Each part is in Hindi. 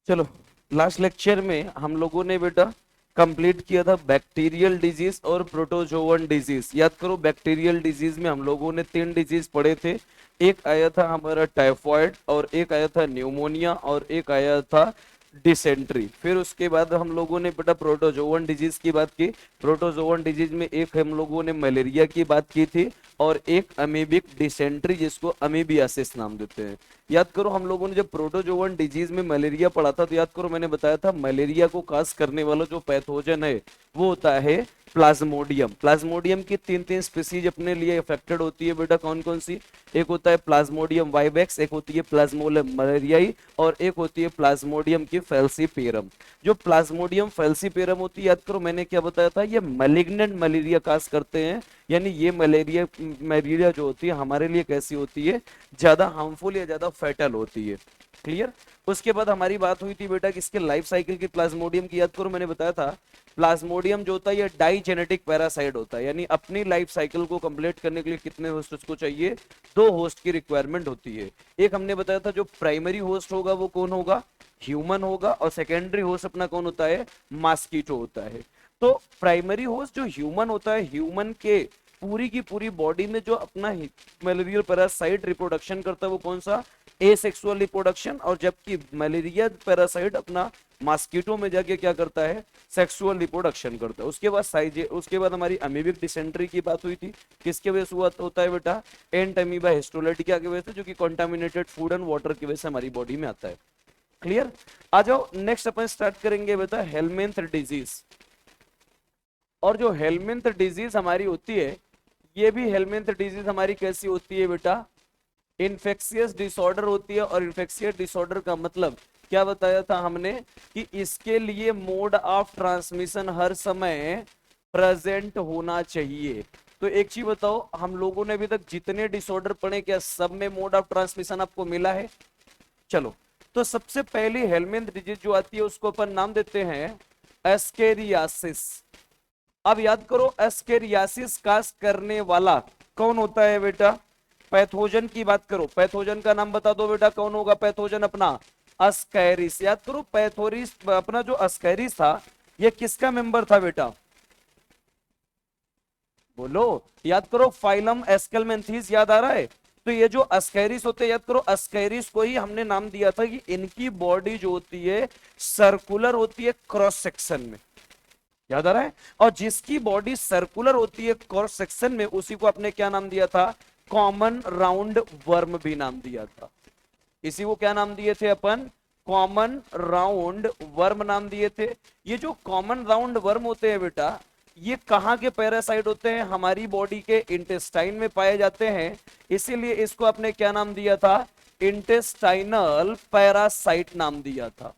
चलो, लास्ट लेक्चर में हम लोगों ने बेटा कंप्लीट किया था बैक्टीरियल डिजीज और प्रोटोजोवन डिजीज। याद करो, बैक्टीरियल डिजीज में हम लोगों ने 3 डिजीज पढ़े थे। एक आया था हमारा टाइफॉइड, और एक आया था न्यूमोनिया, और एक आया था डिसेंट्री। फिर उसके बाद हम लोगों ने बेटा प्रोटोजोवन डिजीज की बात की। प्रोटोजोवन डिजीज में एक हम लोगों ने मलेरिया की बात की थी, और एक अमीबिक डिसेंट्री जिसको अमीबियासिस नाम देते हैं। याद करो, हम लोगों ने जब प्रोटोजोवन डिजीज में मलेरिया पढ़ा था, तो याद करो मैंने बताया था मलेरिया को काज करने वाला जो पैथोजन है वो होता है प्लाज्मोडियम। प्लाज्मोडियम की 3 स्पीसीज अपने लिए अफेक्टेड होती है बेटा, कौन कौन सी? एक होता है प्लाज्मोडियम वाइवेक्स, एक होती है प्लाज्मोडियम मलेरियाई, और एक होती है प्लाज्मोडियम की फैल्सीपेरम। जो प्लाज्मोडियम फैल्सीपेरम होती है, याद करो मैंने क्या बताया था, ये मैलिग्नेंट मलेरिया काज करते हैं। यानी ये मलेरिया मलेरिया जो होती है हमारे लिए कैसी होती है, ज्यादा हार्मफुल या ज्यादा फैटल होती है। क्लियर? उसके बाद हमारी बात हुई थी बेटा किसके लाइफ साइकिल की, प्लाज्मोडियम की। याद करो मैंने बताया था प्लाज्मोडियम जो होता है ये डाइजेनेटिक पैरासाइट होता है, यानी अपनी लाइफ साइकिल को कंप्लीट करने के लिए कितने होस्ट उसको चाहिए? 2 होस्ट की रिक्वायरमेंट होती है। एक हमने बताया था जो प्राइमरी होस्ट होगा वो कौन होगा? ह्यूमन होगा, और सेकेंडरी होस्ट अपना कौन होता है? मॉस्किटो होता है। तो प्राइमरी होस्ट जो ह्यूमन होता है, ह्यूमन के पूरी की पूरी बॉडी में जो अपना मलेरियल पैरासाइट रिप्रोडक्शन करता है वो कौन सा? Asexual reproduction. और जबकि मलेरिया पैरासाइट अपना मॉस्किटो में जाके क्या करता है? सेक्सुअल रिप्रोडक्शन करता है। उसके बाद हमारी अमीबिक डिसेंट्री की बात हुई थी, किसके वजह से होता है बेटा? एंट अमीबा हिस्टोलाइटिका की वजह से, जो कि कॉन्टामिनेटेड फूड एंड वाटर की वजह से हमारी बॉडी में आता है। क्लियर? आ जाओ, नेक्स्ट अपन स्टार्ट करेंगे बेटा हेलमेंथ डिजीज। और जो हेलमेंथ डिजीज हमारी होती है, ये भी हेलमेंथ डिजीज हमारी कैसी होती है बेटा? इन्फेक्शियस डिसऑर्डर होती है। और इन्फेक्शियस डिसऑर्डर का मतलब क्या बताया था हमने, कि इसके लिए मोड ऑफ ट्रांसमिशन हर समय प्रेजेंट होना चाहिए। तो एक चीज बताओ, हम लोगों ने अभी तक जितने डिसऑर्डर पढ़े क्या सब में मोड ऑफ ट्रांसमिशन आपको मिला है? चलो, तो सबसे पहली हेलमेंथ डिजीज जो आती है उसको अपन नाम देते हैं एस्केरियासिस। अब याद करो, एस्केरियासिस काज करने वाला कौन होता है बेटा? पैथोजन की बात करो, पैथोजन का नाम बता दो बेटा, कौन होगा पैथोजन अपना? अस्कैरिस। याद करो, पैथोरिस अपना जो अस्कैरिस था ये किसका मेंबर था बेटा? बोलो, याद करो, फाइलम एस्केलमेंथीज। याद आ रहा है? तो ये जो अस्कैरिस होते हैं, याद करो अस्कैरिस को ही हमने नाम दिया था कि इनकी बॉडी जो होती है सर्कुलर होती है क्रॉस सेक्शन में। याद आ रहा है? और जिसकी बॉडी सर्कुलर होती है क्रॉस सेक्शन में, उसी को आपने क्या नाम दिया था? कॉमन राउंड वर्म भी नाम दिया था। इसी को क्या नाम दिए थे अपन? कॉमन राउंड वर्म नाम दिए थे। ये जो कॉमन राउंड वर्म होते हैं बेटा, ये कहाँ के पैरासाइट होते हैं? हमारी बॉडी के इंटेस्टाइन में पाए जाते हैं। इसीलिए इसको आपने क्या नाम दिया था? इंटेस्टाइनल पैरासाइट नाम दिया था।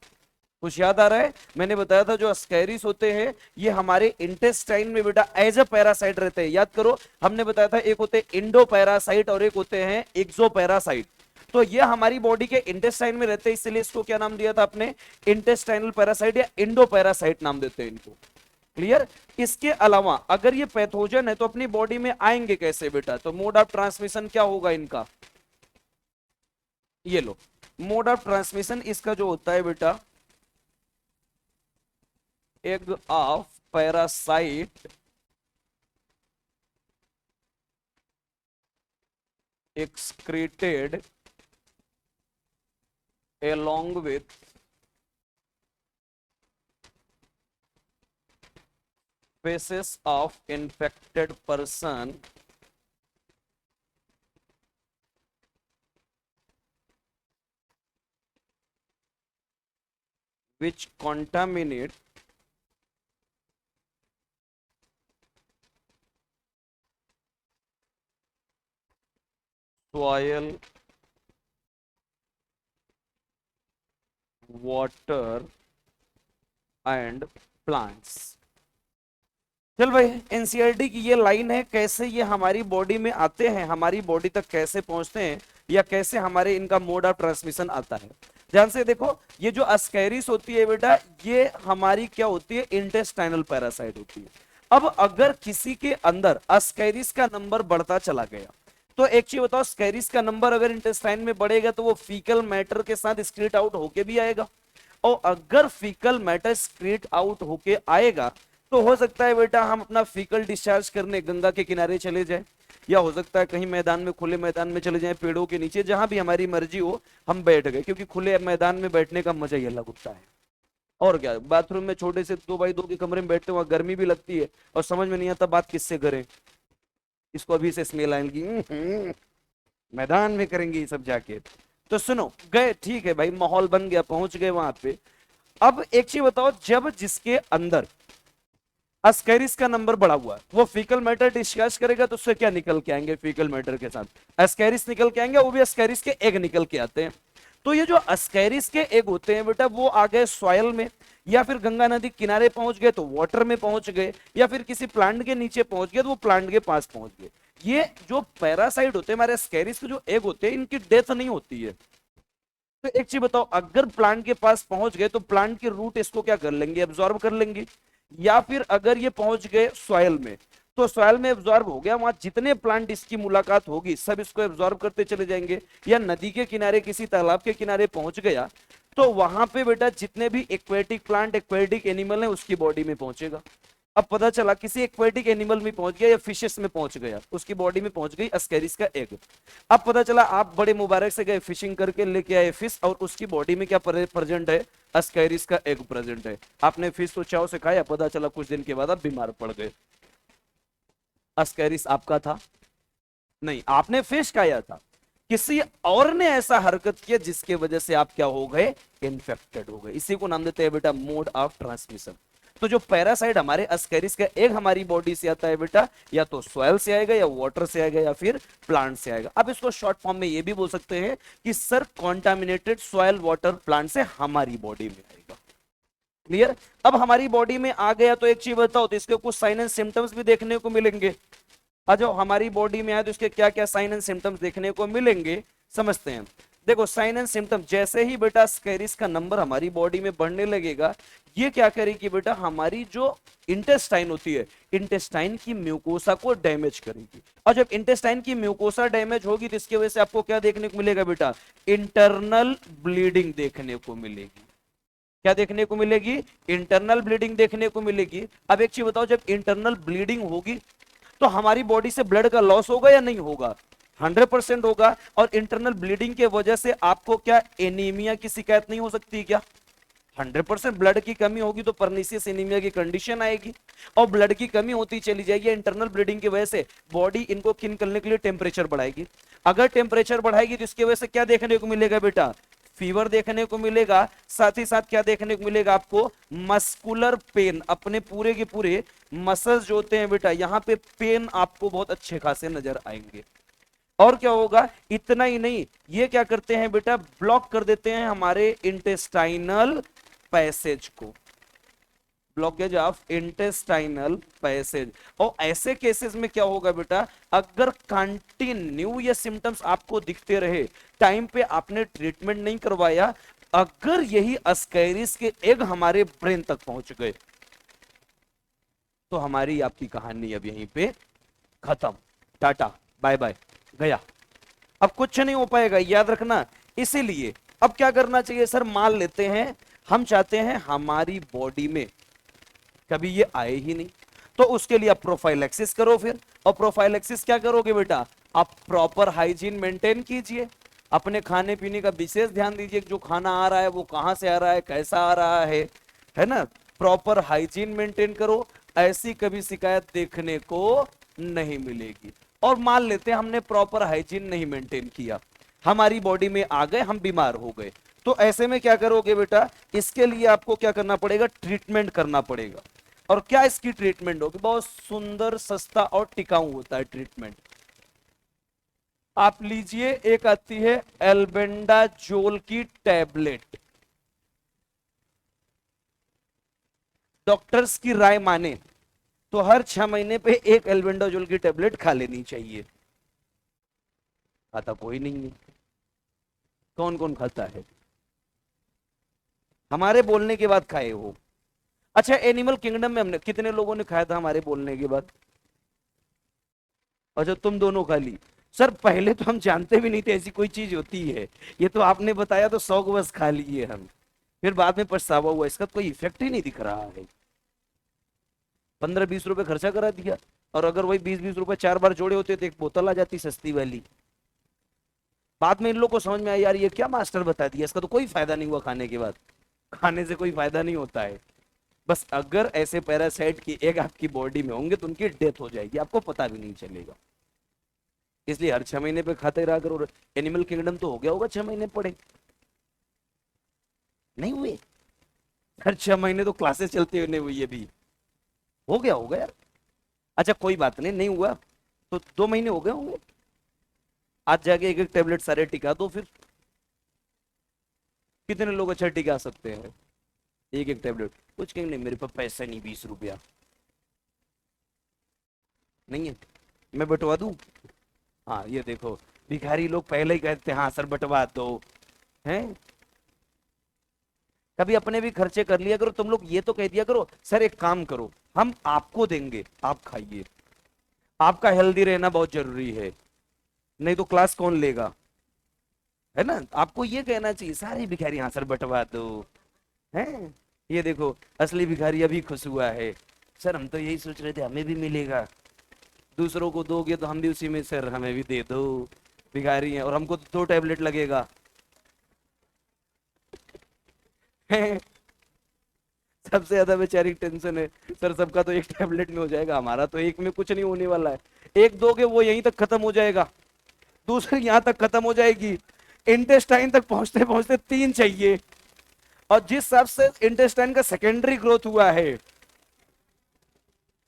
कुछ याद आ रहा है? मैंने बताया था जो अस्कैरिस होते हैं ये हमारे इंटेस्टाइन में बेटा एज अ पैरासाइट रहते हैं। याद करो, हमने बताया था एक होते हैं इंडो पैरासाइट और एक होते हैं एक्सो पैरासाइट। तो ये हमारी बॉडी के इंटेस्टाइन में रहते हैं, इसलिए इसको क्या नाम दिया था आपने? इंटेस्टाइनल पैरासाइट या इंडो पैरासाइट नाम देते हैं इनको। क्लियर? इसके अलावा अगर ये पैथोजन है तो अपनी बॉडी में आएंगे कैसे बेटा? तो मोड ऑफ ट्रांसमिशन क्या होगा इनका? ये लो, मोड ऑफ ट्रांसमिशन इसका जो होता है बेटा, egg of parasite excreted along with feces of infected person which contaminate soil, water and plants। चल भाई, एनसीईआरटी की ये लाइन है, कैसे ये हमारी बॉडी में आते हैं, हमारी बॉडी तक कैसे पहुंचते हैं, या कैसे हमारे इनका मोड ऑफ ट्रांसमिशन आता है। ध्यान से देखो, ये जो अस्कैरिस होती है बेटा, ये हमारी क्या होती है? इंटेस्टाइनल पैरासाइट होती है। अब अगर किसी के अंदर अस्कैरिस का नंबर बढ़ता चला गया, तो एक चीज बताओ, स्कैरिस का नंबर अगर इंटेस्टाइन में बढ़ेगा तो वो फीकल मैटर के साथ स्क्रीट आउट होके भी आएगा। और अगर फीकल मैटर स्क्रीट आउट होके आएगा तो हो सकता है बेटा हम अपना फीकल डिस्चार्ज करने गंगा के किनारे चले जाएं, या हो सकता है कहीं मैदान में, खुले मैदान में चले जाएं, पेड़ों के नीचे, जहां भी हमारी मर्जी हो हम बैठ गए, क्योंकि खुले मैदान में बैठने का मजा ही अलग होता है। और क्या, बाथरूम में छोटे से 2x2 के कमरे में बैठते वहां गर्मी भी लगती है और समझ में नहीं आता बात किससे करें, इसको अभी से स्मेल आएगी, मैदान में करेंगे ये सब जाके। तो सुनो, गए, ठीक है भाई, माहौल बन गया, पहुंच गए वहां पे। अब एक चीज बताओ, जब जिसके अंदर अस्कैरिस का नंबर बढ़ा हुआ है वो फीकल मैटर डिस्चार्ज करेगा तो उससे क्या निकल के आएंगे, फीकल मैटर के साथ अस्कैरिस निकल के आएंगे, वो भी अस्कैरिस के एग निकल के आते हैं। तो ये जो अस्कैरिस के एग होते हैं बेटा, वो आ गए सॉयल में, या फिर गंगा नदी किनारे पहुंच गए तो वाटर में पहुंच गए, या फिर किसी प्लांट के नीचे पहुंच गए तो वो प्लांट के पास पहुंच गए। ये जो पैरासाइट होते हैं हमारे अस्कैरिस के जो एग होते हैं, इनकी डेथ नहीं होती है। तो एक चीज बताओ, अगर प्लांट के पास पहुंच गए तो प्लांट के रूट इसको क्या कर लेंगे, एब्जॉर्ब कर लेंगे, या फिर अगर ये पहुंच गए सॉयल में तो सॉयल में एब्जॉर्ब हो गया, वहां जितने प्लांट इसकी मुलाकात होगी सब इसको एब्जॉर्ब करते चले जाएंगे। या नदी के किनारे, किसी तालाब के किनारे पहुंच गया तो वहां पे बेटा जितने भी एक्वेटिक प्लांट, एक्वेटिक एनिमल है उसकी बॉडी में पहुंचेगा। अब पता चला किसी एक्वेटिक एनिमल में पहुंच गया या फिशेस में पहुंच गया, उसकी बॉडी में पहुंच गई अस्कैरिस का एग। अब पता चला आप बड़े मुबारक से गए, फिशिंग करके लेके आए फिश, और उसकी बॉडी में क्या प्रेजेंट है, अस्कैरिस का एग प्रेजेंट है। आपने फिश तो चाव से खाया, पता चला कुछ दिन के बाद आप बीमार पड़ गए। अस्कैरिस आपका था नहीं, आपने फिश खाया था, किसी और ने ऐसा हरकत किया जिसके वजह से आप क्या हो गए, इन्फेक्टेड हो गए। इसी को नाम देते हैं बेटा मोड ऑफ ट्रांसमिशन। तो जो पैरासाइट हमारे अस्कैरिस का एग हमारी बॉडी से आता है बेटा, या तो सॉइल से आएगा, या वाटर से आएगा, या फिर प्लांट से आएगा। अब इसको शॉर्ट फॉर्म में ये भी बोल सकते हैं कि sir contaminated soil, water, plant से हमारी बॉडी में आएगा। क्लियर? अब हमारी बॉडी में आ गया तो एक चीज बताओ, तो इसके कुछ साइन एंड सिम्टम्स भी देखने को मिलेंगे। जो हमारी बॉडी में आए तो इसके क्या क्या साइन एंड सिम्टम्स देखने को मिलेंगे, समझते हैं। देखो साइन एंड सिम्टम, जैसे ही बेटा स्कैरिस का नंबर हमारी बॉडी में बढ़ने लगेगा, ये क्या करेगी बेटा, हमारी जो इंटेस्टाइन होती है, इंटेस्टाइन की म्यूकोसा को डैमेज करेगी। और जब इंटेस्टाइन की म्यूकोसा डैमेज होगी तो इसकी वजह से आपको क्या देखने को मिलेगा बेटा, इंटरनल ब्लीडिंग देखने को मिलेगी। क्या देखने को मिलेगी, इंटरनल ब्लीडिंग देखने को मिलेगी। अब एक चीज बताओ, जब इंटरनल ब्लीडिंग होगी तो हमारी बॉडी से ब्लड का लॉस होगा या नहीं होगा, 100% होगा। और इंटरनल ब्लीडिंग के वजह से आपको क्या एनीमिया की शिकायत नहीं हो सकती क्या, 100% ब्लड की कमी होगी तो परनीसियस एनीमिया की कंडीशन आएगी। और ब्लड की कमी होती चली जाएगी इंटरनल ब्लीडिंग की वजह से, बॉडी इनको निकलने के लिए टेम्परेचर बढ़ाएगी। अगर टेम्परेचर बढ़ाएगी तो इसकी वजह से क्या देखने को मिलेगा बेटा, फीवर देखने को मिलेगा। साथ ही साथ क्या देखने को मिलेगा आपको, मस्कुलर पेन, अपने पूरे के पूरे मसल्स जो होते हैं बेटा, यहाँ पे पेन आपको बहुत अच्छे खासे नजर आएंगे। और क्या होगा, इतना ही नहीं, ये क्या करते हैं बेटा, ब्लॉक कर देते हैं हमारे इंटेस्टाइनल पैसेज को, ब्लॉकेज ऑफ इंटेस्टाइनल पैसेज। और ऐसे केसेस में क्या होगा बेटा, अगर कंटिन्यू ये सिम्टम्स आपको दिखते रहे, टाइम पे आपने ट्रीटमेंट नहीं करवाया, अगर यही अस्कैरिस के एग हमारे ब्रेन तक पहुंच गए तो हमारी आपकी कहानी अब यहीं पे खत्म, टाटा बाय बाय, गया। अब कुछ नहीं हो पाएगा, याद रखना। इसीलिए अब क्या करना चाहिए सर, मान लेते हैं हम चाहते हैं हमारी बॉडी में कभी ये आए ही नहीं, तो उसके लिए आप प्रोफाइलैक्सिस करो फिर। और प्रोफाइलैक्सिस क्या करोगे बेटा, आप प्रॉपर हाइजीन मेंटेन कीजिए, अपने खाने पीने का विशेष ध्यान दीजिए, जो खाना आ रहा है वो कहां से आ रहा है, कैसा आ रहा है ना, प्रॉपर हाइजीन मेंटेन करो, ऐसी कभी शिकायत देखने को नहीं मिलेगी। और मान लेते हैं हमने प्रॉपर हाइजीन नहीं मेंटेन किया, हमारी बॉडी में आ गए, हम बीमार हो गए, तो ऐसे में क्या करोगे बेटा, इसके लिए आपको क्या करना पड़ेगा, ट्रीटमेंट करना पड़ेगा। और क्या इसकी ट्रीटमेंट होगी, बहुत सुंदर, सस्ता और टिकाऊ होता है ट्रीटमेंट। आप लीजिए, एक आती है एल्बेंडाजोल की टैबलेट, डॉक्टर्स की राय माने तो हर 6 महीने पे एक एल्बेंडाजोल की टैबलेट खा लेनी चाहिए। खाता कोई नहीं है, कौन कौन खाता है, हमारे बोलने के बाद खाए हो। अच्छा, एनिमल किंगडम में हमने कितने लोगों ने खाया था हमारे बोलने के बाद, अच्छा तुम दोनों खा ली। सर पहले तो हम जानते भी नहीं थे ऐसी कोई चीज होती है, ये तो आपने बताया तो शौक बस खा लिए हम। फिर बाद में पछतावा हुआ, इसका कोई इफेक्ट ही नहीं दिख रहा है। 15-20 रुपए खर्चा करा दिया, और अगर वही 20-20 रुपए 4 बार जोड़े होते तो एक बोतल आ जाती सस्ती वाली। बाद में इन लोगों को समझ में आया यार ये क्या मास्टर बता दिया, इसका तो कोई फायदा नहीं हुआ खाने के बाद। खाने से कोई फायदा नहीं होता है। बस अगर ऐसे पैरासाइट की एक आपकी बॉडी में होंगे तो उनकी डेथ हो जाएगी, आपको पता भी नहीं चलेगा। इसलिए हर 6 महीने पे खाते रहा करो। एनिमल किंगडम तो हो गया होगा 6 महीने पड़े, नहीं हुए? हर 6 महीने तो क्लासेस चलते हुए नहीं हुई, ये भी हो गया होगा यार। अच्छा कोई बात नहीं, नहीं हुआ तो 2 महीने हो गए होंगे। आज जाके एक एक टेबलेट सारे टिका दो फिर। कितने लोग अच्छा टिका सकते हैं एक एक टेबलेट? कुछ कहेंगे नहीं मेरे पास पैसा नहीं, 20 रुपया नहीं है, मैं बंटवा दूं? हाँ ये देखो, भिखारी लोग पहले ही कहते हैं हाँ सर बंटवा दो। हैं? कभी अपने भी खर्चे कर लिया करो तुम लोग, ये तो कह दिया करो सर एक काम करो हम आपको देंगे आप खाइए। आपका हेल्दी रहना बहुत जरूरी है, नहीं तो क्लास कौन लेगा, है ना? आपको ये कहना चाहिए सारे भिखारी हाँ सर बंटवा दो। हैं? ये देखो असली भिखारी अभी खुश हुआ है, सर हम तो यही सोच रहे थे हमें भी मिलेगा। दूसरों को दोगे तो हम भी उसी में, सर हमें भी दे दो, भिखारी हैं और हमको तो 2 टैबलेट लगेगा। सबसे ज्यादा बेचारी टेंशन है, सर सबका तो एक टैबलेट में हो जाएगा, हमारा तो एक में कुछ नहीं होने वाला है। एक दोगे वो यहीं तक खत्म हो जाएगा, दूसरी यहां तक खत्म हो जाएगी, इंटेस्टाइन तक पहुंचते पहुंचते 3 चाहिए। और जिस हिसाब से इंटेस्टाइन का सेकेंडरी ग्रोथ हुआ है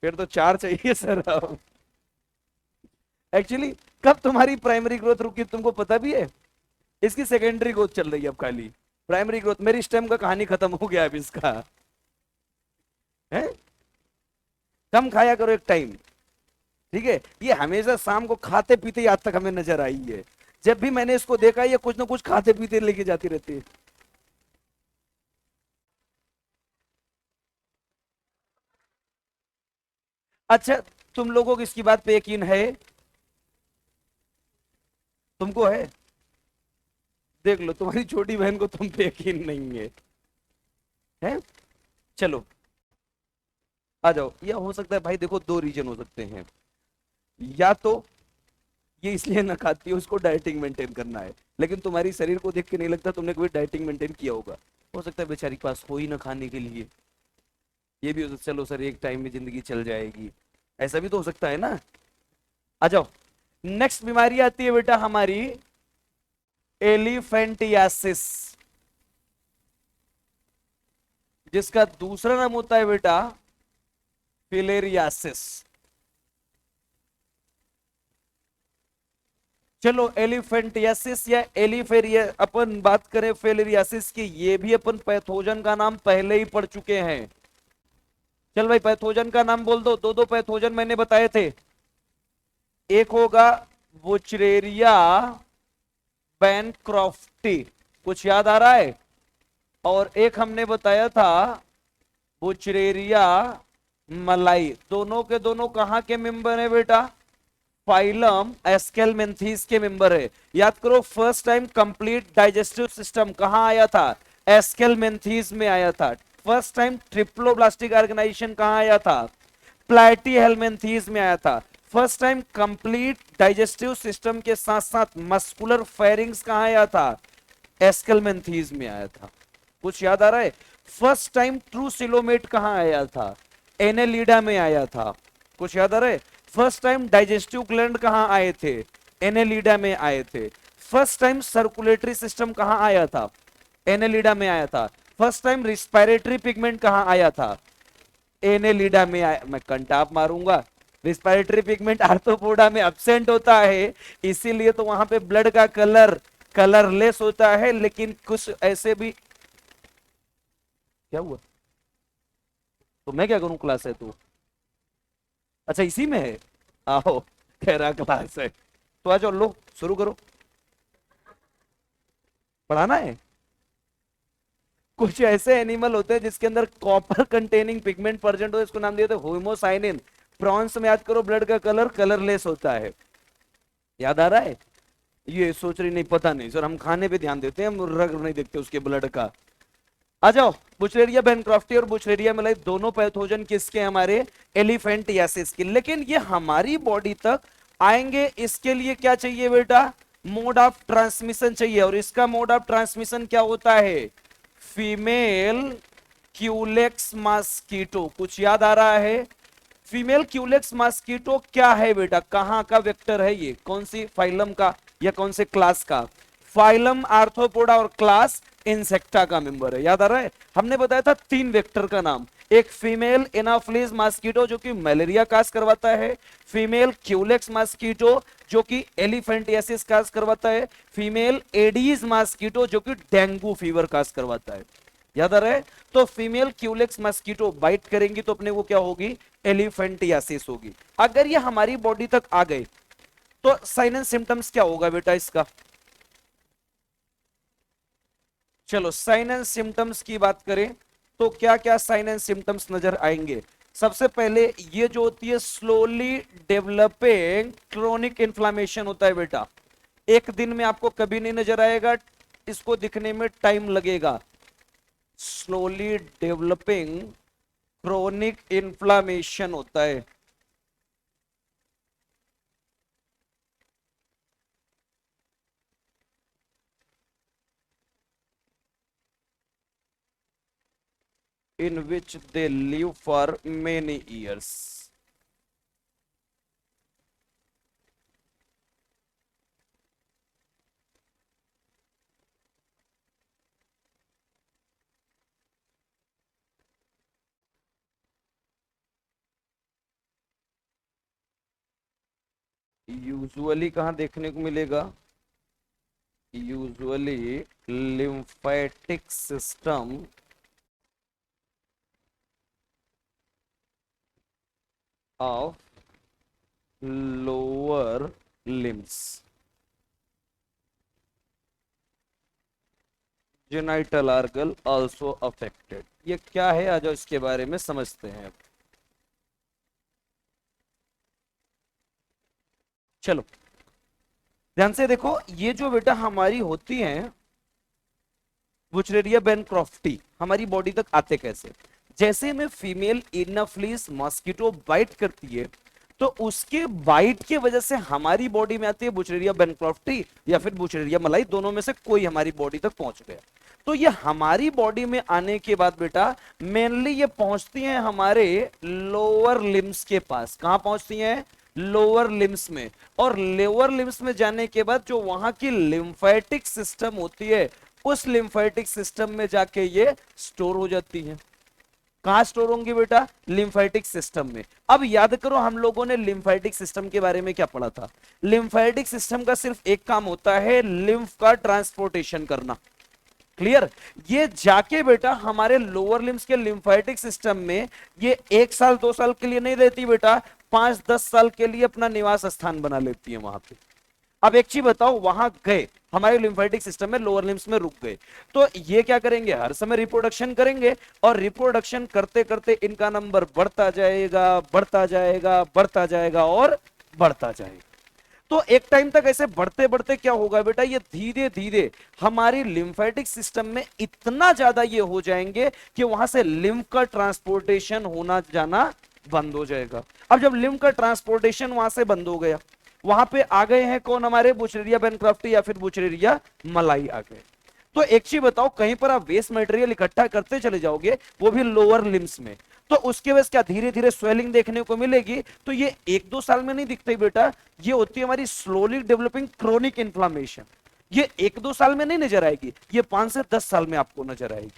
फिर तो 4 चाहिए सर। एक्चुअली कब तुम्हारी प्राइमरी ग्रोथ रुकी तुमको पता भी है? इसकी सेकेंडरी ग्रोथ चल रही है अब खाली, प्राइमरी ग्रोथ मेरी स्टेम का कहानी खत्म हो गया अब इसका। है? कम खाया करो एक टाइम, ठीक है? ये हमेशा शाम को खाते पीते ही आज तक हमें नजर आई है, जब भी मैंने इसको देखा ये कुछ ना कुछ खाते पीते लेके जाती रहती है। अच्छा तुम लोगों को इसकी बात पे यकीन है? तुमको है? देख लो तुम्हारी छोटी बहन को तुम पे यकीन नहीं है, है? चलो आ जाओ। या हो सकता है भाई देखो 2 रीजन हो सकते हैं, या तो ये इसलिए ना खाती है उसको डाइटिंग मेंटेन करना है, लेकिन तुम्हारी शरीर को देख के नहीं लगता तुमने कोई डाइटिंग मेंटेन किया होगा। हो सकता है बेचारी के पास हो ही ना खाने के लिए, ये भी हो सकता, चलो सर एक टाइम में जिंदगी चल जाएगी, ऐसा भी तो हो सकता है ना। आ जाओ, नेक्स्ट बीमारी आती है बेटा हमारी एलिफेंटियासिस, जिसका दूसरा नाम होता है बेटा फिलेरियासिस। चलो एलिफेंटियासिस या एलिफेरिया अपन बात करें फिलेरियासिस की, ये भी अपन पैथोजन का नाम पहले ही पढ़ चुके हैं। चल भाई पैथोजन का नाम बोल दो, दो पैथोजन मैंने बताए थे, एक होगा वुचरेरिया बैनक्रॉफ्टी, कुछ याद आ रहा है? और एक हमने बताया था बुचरेरिया मलाई। दोनों के दोनों कहां के मेंबर है बेटा? फाइलम एस्केलमेंथीस के मेंबर है। याद करो first time complete digestive system कहां आया था? एस्केलमेंथीस में आया था। फर्स्ट टाइम ट्रिप्लोब्लास्टिक ऑर्गेनाइजेशन कहां आया था? प्लेटीहेलमिन्थीस में आया था। First time complete digestive system के साथ साथ मस्कुलर फेरिंग्स कहां आया था? एस्केलमेंथीस में आया था। कुछ याद आ रहा है? फर्स्ट टाइम ट्रू सिलोमेट कहां आया था? एनेलिडा में आया था। कुछ याद आ रहा है? फर्स्ट टाइम डाइजेस्टिव ग्लैंड कहां आए थे? एनेलिडा में आए थे। फर्स्ट टाइम सर्कुलेटरी सिस्टम कहां आया था? एनेलिडा में आया था। फर्स्ट टाइम रिस्पायरेटरी पिगमेंट कहां आया था? एनेलिडा में आया। मैं कंटाप मारूंगा, रिस्पायरेटरी पिगमेंट आर्थ्रोपोडा में एब्सेंट होता है, इसीलिए तो वहां पे ब्लड का कलर कलरलेस होता है। लेकिन कुछ ऐसे भी, क्या हुआ? तो मैं क्या करूं, क्लास है तो? अच्छा इसी में है, आओ कह रहा क्लास है तो आ जाओ, लो शुरू करो, पढ़ाना है। कुछ ऐसे एनिमल होते हैं जिसके अंदर कॉपर कंटेनिंग पिगमेंट प्रेजेंट हो, इसको नाम दिया था होमोसाइनिन। प्रॉन्स में याद करो ब्लड का कलर कलरलेस होता है। याद आ रहा है? ये सोच रही नहीं, पता नहीं सर हम खाने पे ध्यान देते हैं, हम रंग नहीं देखते उसके ब्लड का। आ जाओ, बुचेरिया बैनक्रॉफ्टी और बुचेरिया मलाई दोनों पैथोजन किसके हैं? हमारे एलिफेंटियासिस के। लेकिन ये हमारी बॉडी तक आएंगे, इसके लिए क्या चाहिए बेटा? मोड ऑफ ट्रांसमिशन चाहिए। और इसका मोड ऑफ ट्रांसमिशन क्या होता है? Female Culex mosquito. कुछ याद आ रहा है? फीमेल क्यूलेक्स मॉस्किटो क्या है बेटा? कहां का वेक्टर है ये? कौन सी फाइलम का या कौन से क्लास का? फाइलम आर्थ्रोपोडा और क्लास इंसेक्टा का मेंबर है। याद आ रहा है? हमने बताया था 3 वेक्टर का नाम। एक फीमेल एनाफिलिस मॉस्किटो जो कि मलेरिया काज करवाता है, फीमेल क्यूलेक्स मॉस्किटो जो कि एलिफेंटियासिस काज करवाता है, फीमेल एडीज मॉस्किटो जो कि डेंगू फीवर काज करवाता है। याद आ रहा है? तो फीमेल क्यूलेक्स मॉस्किटो बाइट करेंगी तो अपने को क्या होगी? एलिफेंटियासिस होगी। अगर ये हमारी बॉडी तक आ गए तो साइन एंड सिम्टम्स क्या होगा बेटा इसका? चलो साइन एंड सिम्टम्स की बात करें तो क्या क्या साइन एंड सिम्टम्स नजर आएंगे? सबसे पहले ये जो होती है स्लोली डेवलपिंग क्रोनिक इन्फ्लामेशन होता है बेटा। एक दिन में आपको कभी नहीं नजर आएगा, इसको दिखने में टाइम लगेगा। स्लोली डेवलपिंग क्रोनिक इन्फ्लामेशन होता है। in which they live for many years. Usually कहां देखने को मिलेगा? Usually lymphatic system of lower limbs, genital organ also affected। ये क्या है? आज इसके बारे में समझते हैं। चलो ध्यान से देखो, ये जो बेटा हमारी होती है बुचेरिया बैनक्रॉफ्टी, हमारी बॉडी तक आते कैसे? जैसे में फीमेल एनाफिलिस मॉस्किटो बाइट करती है तो उसके बाइट के वजह से हमारी बॉडी में आती है बुचेरिया बैनक्रॉफ्टी या फिर बुचेरिया मलाई, दोनों में से कोई हमारी बॉडी तक पहुंच गया। तो ये हमारी बॉडी में आने के बाद बेटा मेनली ये पहुंचती हैं हमारे लोअर लिम्स के पास। कहां पहुंचती हैं? लोअर लिम्स में। और लोअर लिम्स में जाने के बाद जो वहां की लिम्फेटिक सिस्टम होती है उस लिम्फेटिक सिस्टम में जाके ये स्टोर हो जाती है। कहां स्टोर होंगी बेटा? लिम्फेटिक सिस्टम में। अब याद करो हम लोगों ने लिम्फेटिक सिस्टम के बारे में क्या पढ़ा था? लिम्फेटिक सिस्टम का सिर्फ एक काम होता है, लिम्फ का ट्रांसपोर्टेशन करना। क्लियर? ये जाके बेटा हमारे लोअर लिम्स के लिम्फेटिक सिस्टम में ये 1 साल 2 साल के लिए नहीं रहती बेटा, 5-10 साल के लिए अपना निवास स्थान बना लेती है वहां पे। अब एक चीज बताओ, वहां गए हमारे लिम्फेटिक सिस्टम में लोअर लिम्स में रुक गए तो ये क्या करेंगे? हर समय रिप्रोडक्शन करेंगे और रिप्रोडक्शन करते करते इनका नंबर बढ़ता जाएगा, बढ़ता जाएगा, बढ़ता जाएगा और बढ़ता जाएगा। तो एक टाइम तक ऐसे बढ़ते बढ़ते क्या होगा बेटा? ये धीरे धीरे हमारी लिम्फेटिक सिस्टम में इतना ज्यादा ये हो जाएंगे कि वहां से लिम्फ का ट्रांसपोर्टेशन होना जाना बंद हो जाएगा। अब जब लिम्फ का ट्रांसपोर्टेशन वहां से बंद हो गया, वहां पे आ गए हैं कौन? हमारे बुचेरिया बैनक्रॉफ्टी या फिर बुचेरिया मलाई आ गए। तो एक चीज बताओ, कहीं पर आप वेस्ट मटेरियल इकट्ठा करते चले जाओगे वो भी लोअर लिम्स में, तो उसके वजह से क्या धीरे धीरे स्वेलिंग देखने को मिलेगी। तो ये 1-2 साल में नहीं दिखती बेटा, ये होती है हमारी स्लोली डेवलपिंग क्रोनिक इन्फ्लामेशन। ये 1-2 साल में नहीं नजर आएगी, ये 5 से 10 साल में आपको नजर आएगी।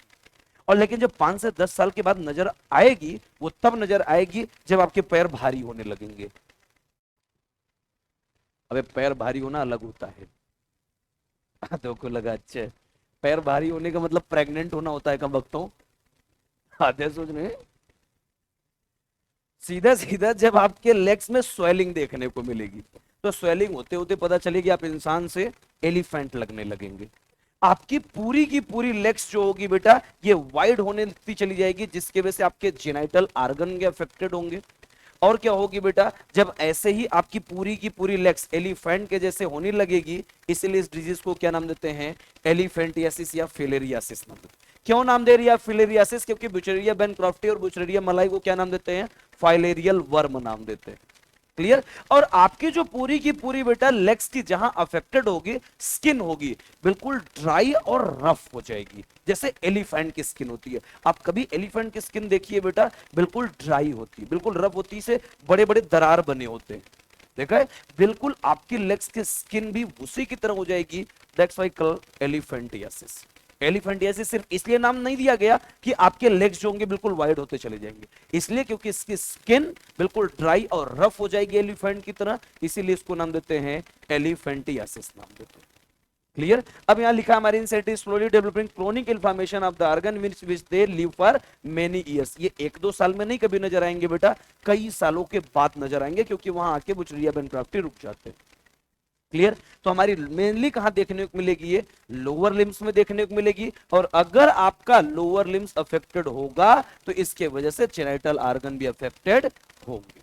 और लेकिन जब 5 से 10 साल के बाद नजर आएगी वो तब नजर आएगी जब आपके पैर भारी होने लगेंगे। अबे पैर भारी होना अलग होता है। तो को लगा अच्छा पैर भारी होने का मतलब प्रेग्नेंट होना होता है कम वक्तों। आधे सोच रहे हैं सीधा सीधा जब आपके लेग्स में स्वेलिंग देखने को मिलेगी तो स्वेलिंग होते होते पता चलेगी आप इंसान से एलिफेंट लगने लगेंगे। आपकी पूरी की पूरी लेग्स जो होगी बेटा ये वाइड होने लगती चली जाएगी, जिसकी वजह से आपके जेनाइटल ऑर्गन के अफेक्टेड होंगे। और क्या होगी बेटा? जब ऐसे ही आपकी पूरी की पूरी लेग्स एलिफेंट के जैसे होने लगेगी, इसलिए इस डिजीज को क्या नाम देते हैं? एलिफेंटियासिस या फिलेरियासिस नाम देते हैं। क्यों नाम दे रही है फिलेरियासिस? क्योंकि बुचेरिया बेनक्रॉफ्टी और बुचेरिया मलाई को क्या नाम देते हैं? फाइलेरियल वर्म नाम देते हैं। क्लियर? और आपकी जो पूरी की पूरी बेटा लेग्स की जहां अफेक्टेड होगी, स्किन होगी बिल्कुल ड्राई और रफ हो जाएगी, जैसे एलिफेंट की स्किन होती है। आप कभी एलिफेंट की स्किन देखिए बेटा, बिल्कुल ड्राई होती है, बिल्कुल रफ होती है, बड़े बड़े दरार बने होते हैं, देखा है? बिल्कुल आपकी लेग्स की स्किन भी उसी की तरह हो जाएगी। That's why called elephantiasis. Elephantiasis सिर्फ इसलिए नाम नहीं दिया गया कि आपके लेग्स जो होंगे बिल्कुल वाइड होते चले जाएंगे, इसलिए क्योंकि इसकी स्किन बिल्कुल ड्राई और रफ हो जाएगी एलिफेंट की तरह, इसीलिए इसको नाम देते हैं एलिफेंटियासिस नाम देते हैं। क्लियर? अब यहां लिखा हमारे inset is slowly developing chronic inflammation of the organ which they live for many years. ये एक दो साल में नहीं कभी नजर आएंगे बेटा, कई सालों के बाद नजर आएंगे, क्योंकि वहां आके बुचरिया बेनक्रॉफ्टी रुक जाते हैं। क्लियर? तो हमारी मेनली कहां देखने को मिलेगी? ये लोअर लिम्स में देखने को मिलेगी, और अगर आपका लोअर लिम्स अफेक्टेड होगा तो इसके वजह से जेनिटल ऑर्गन भी अफेक्टेड होंगे।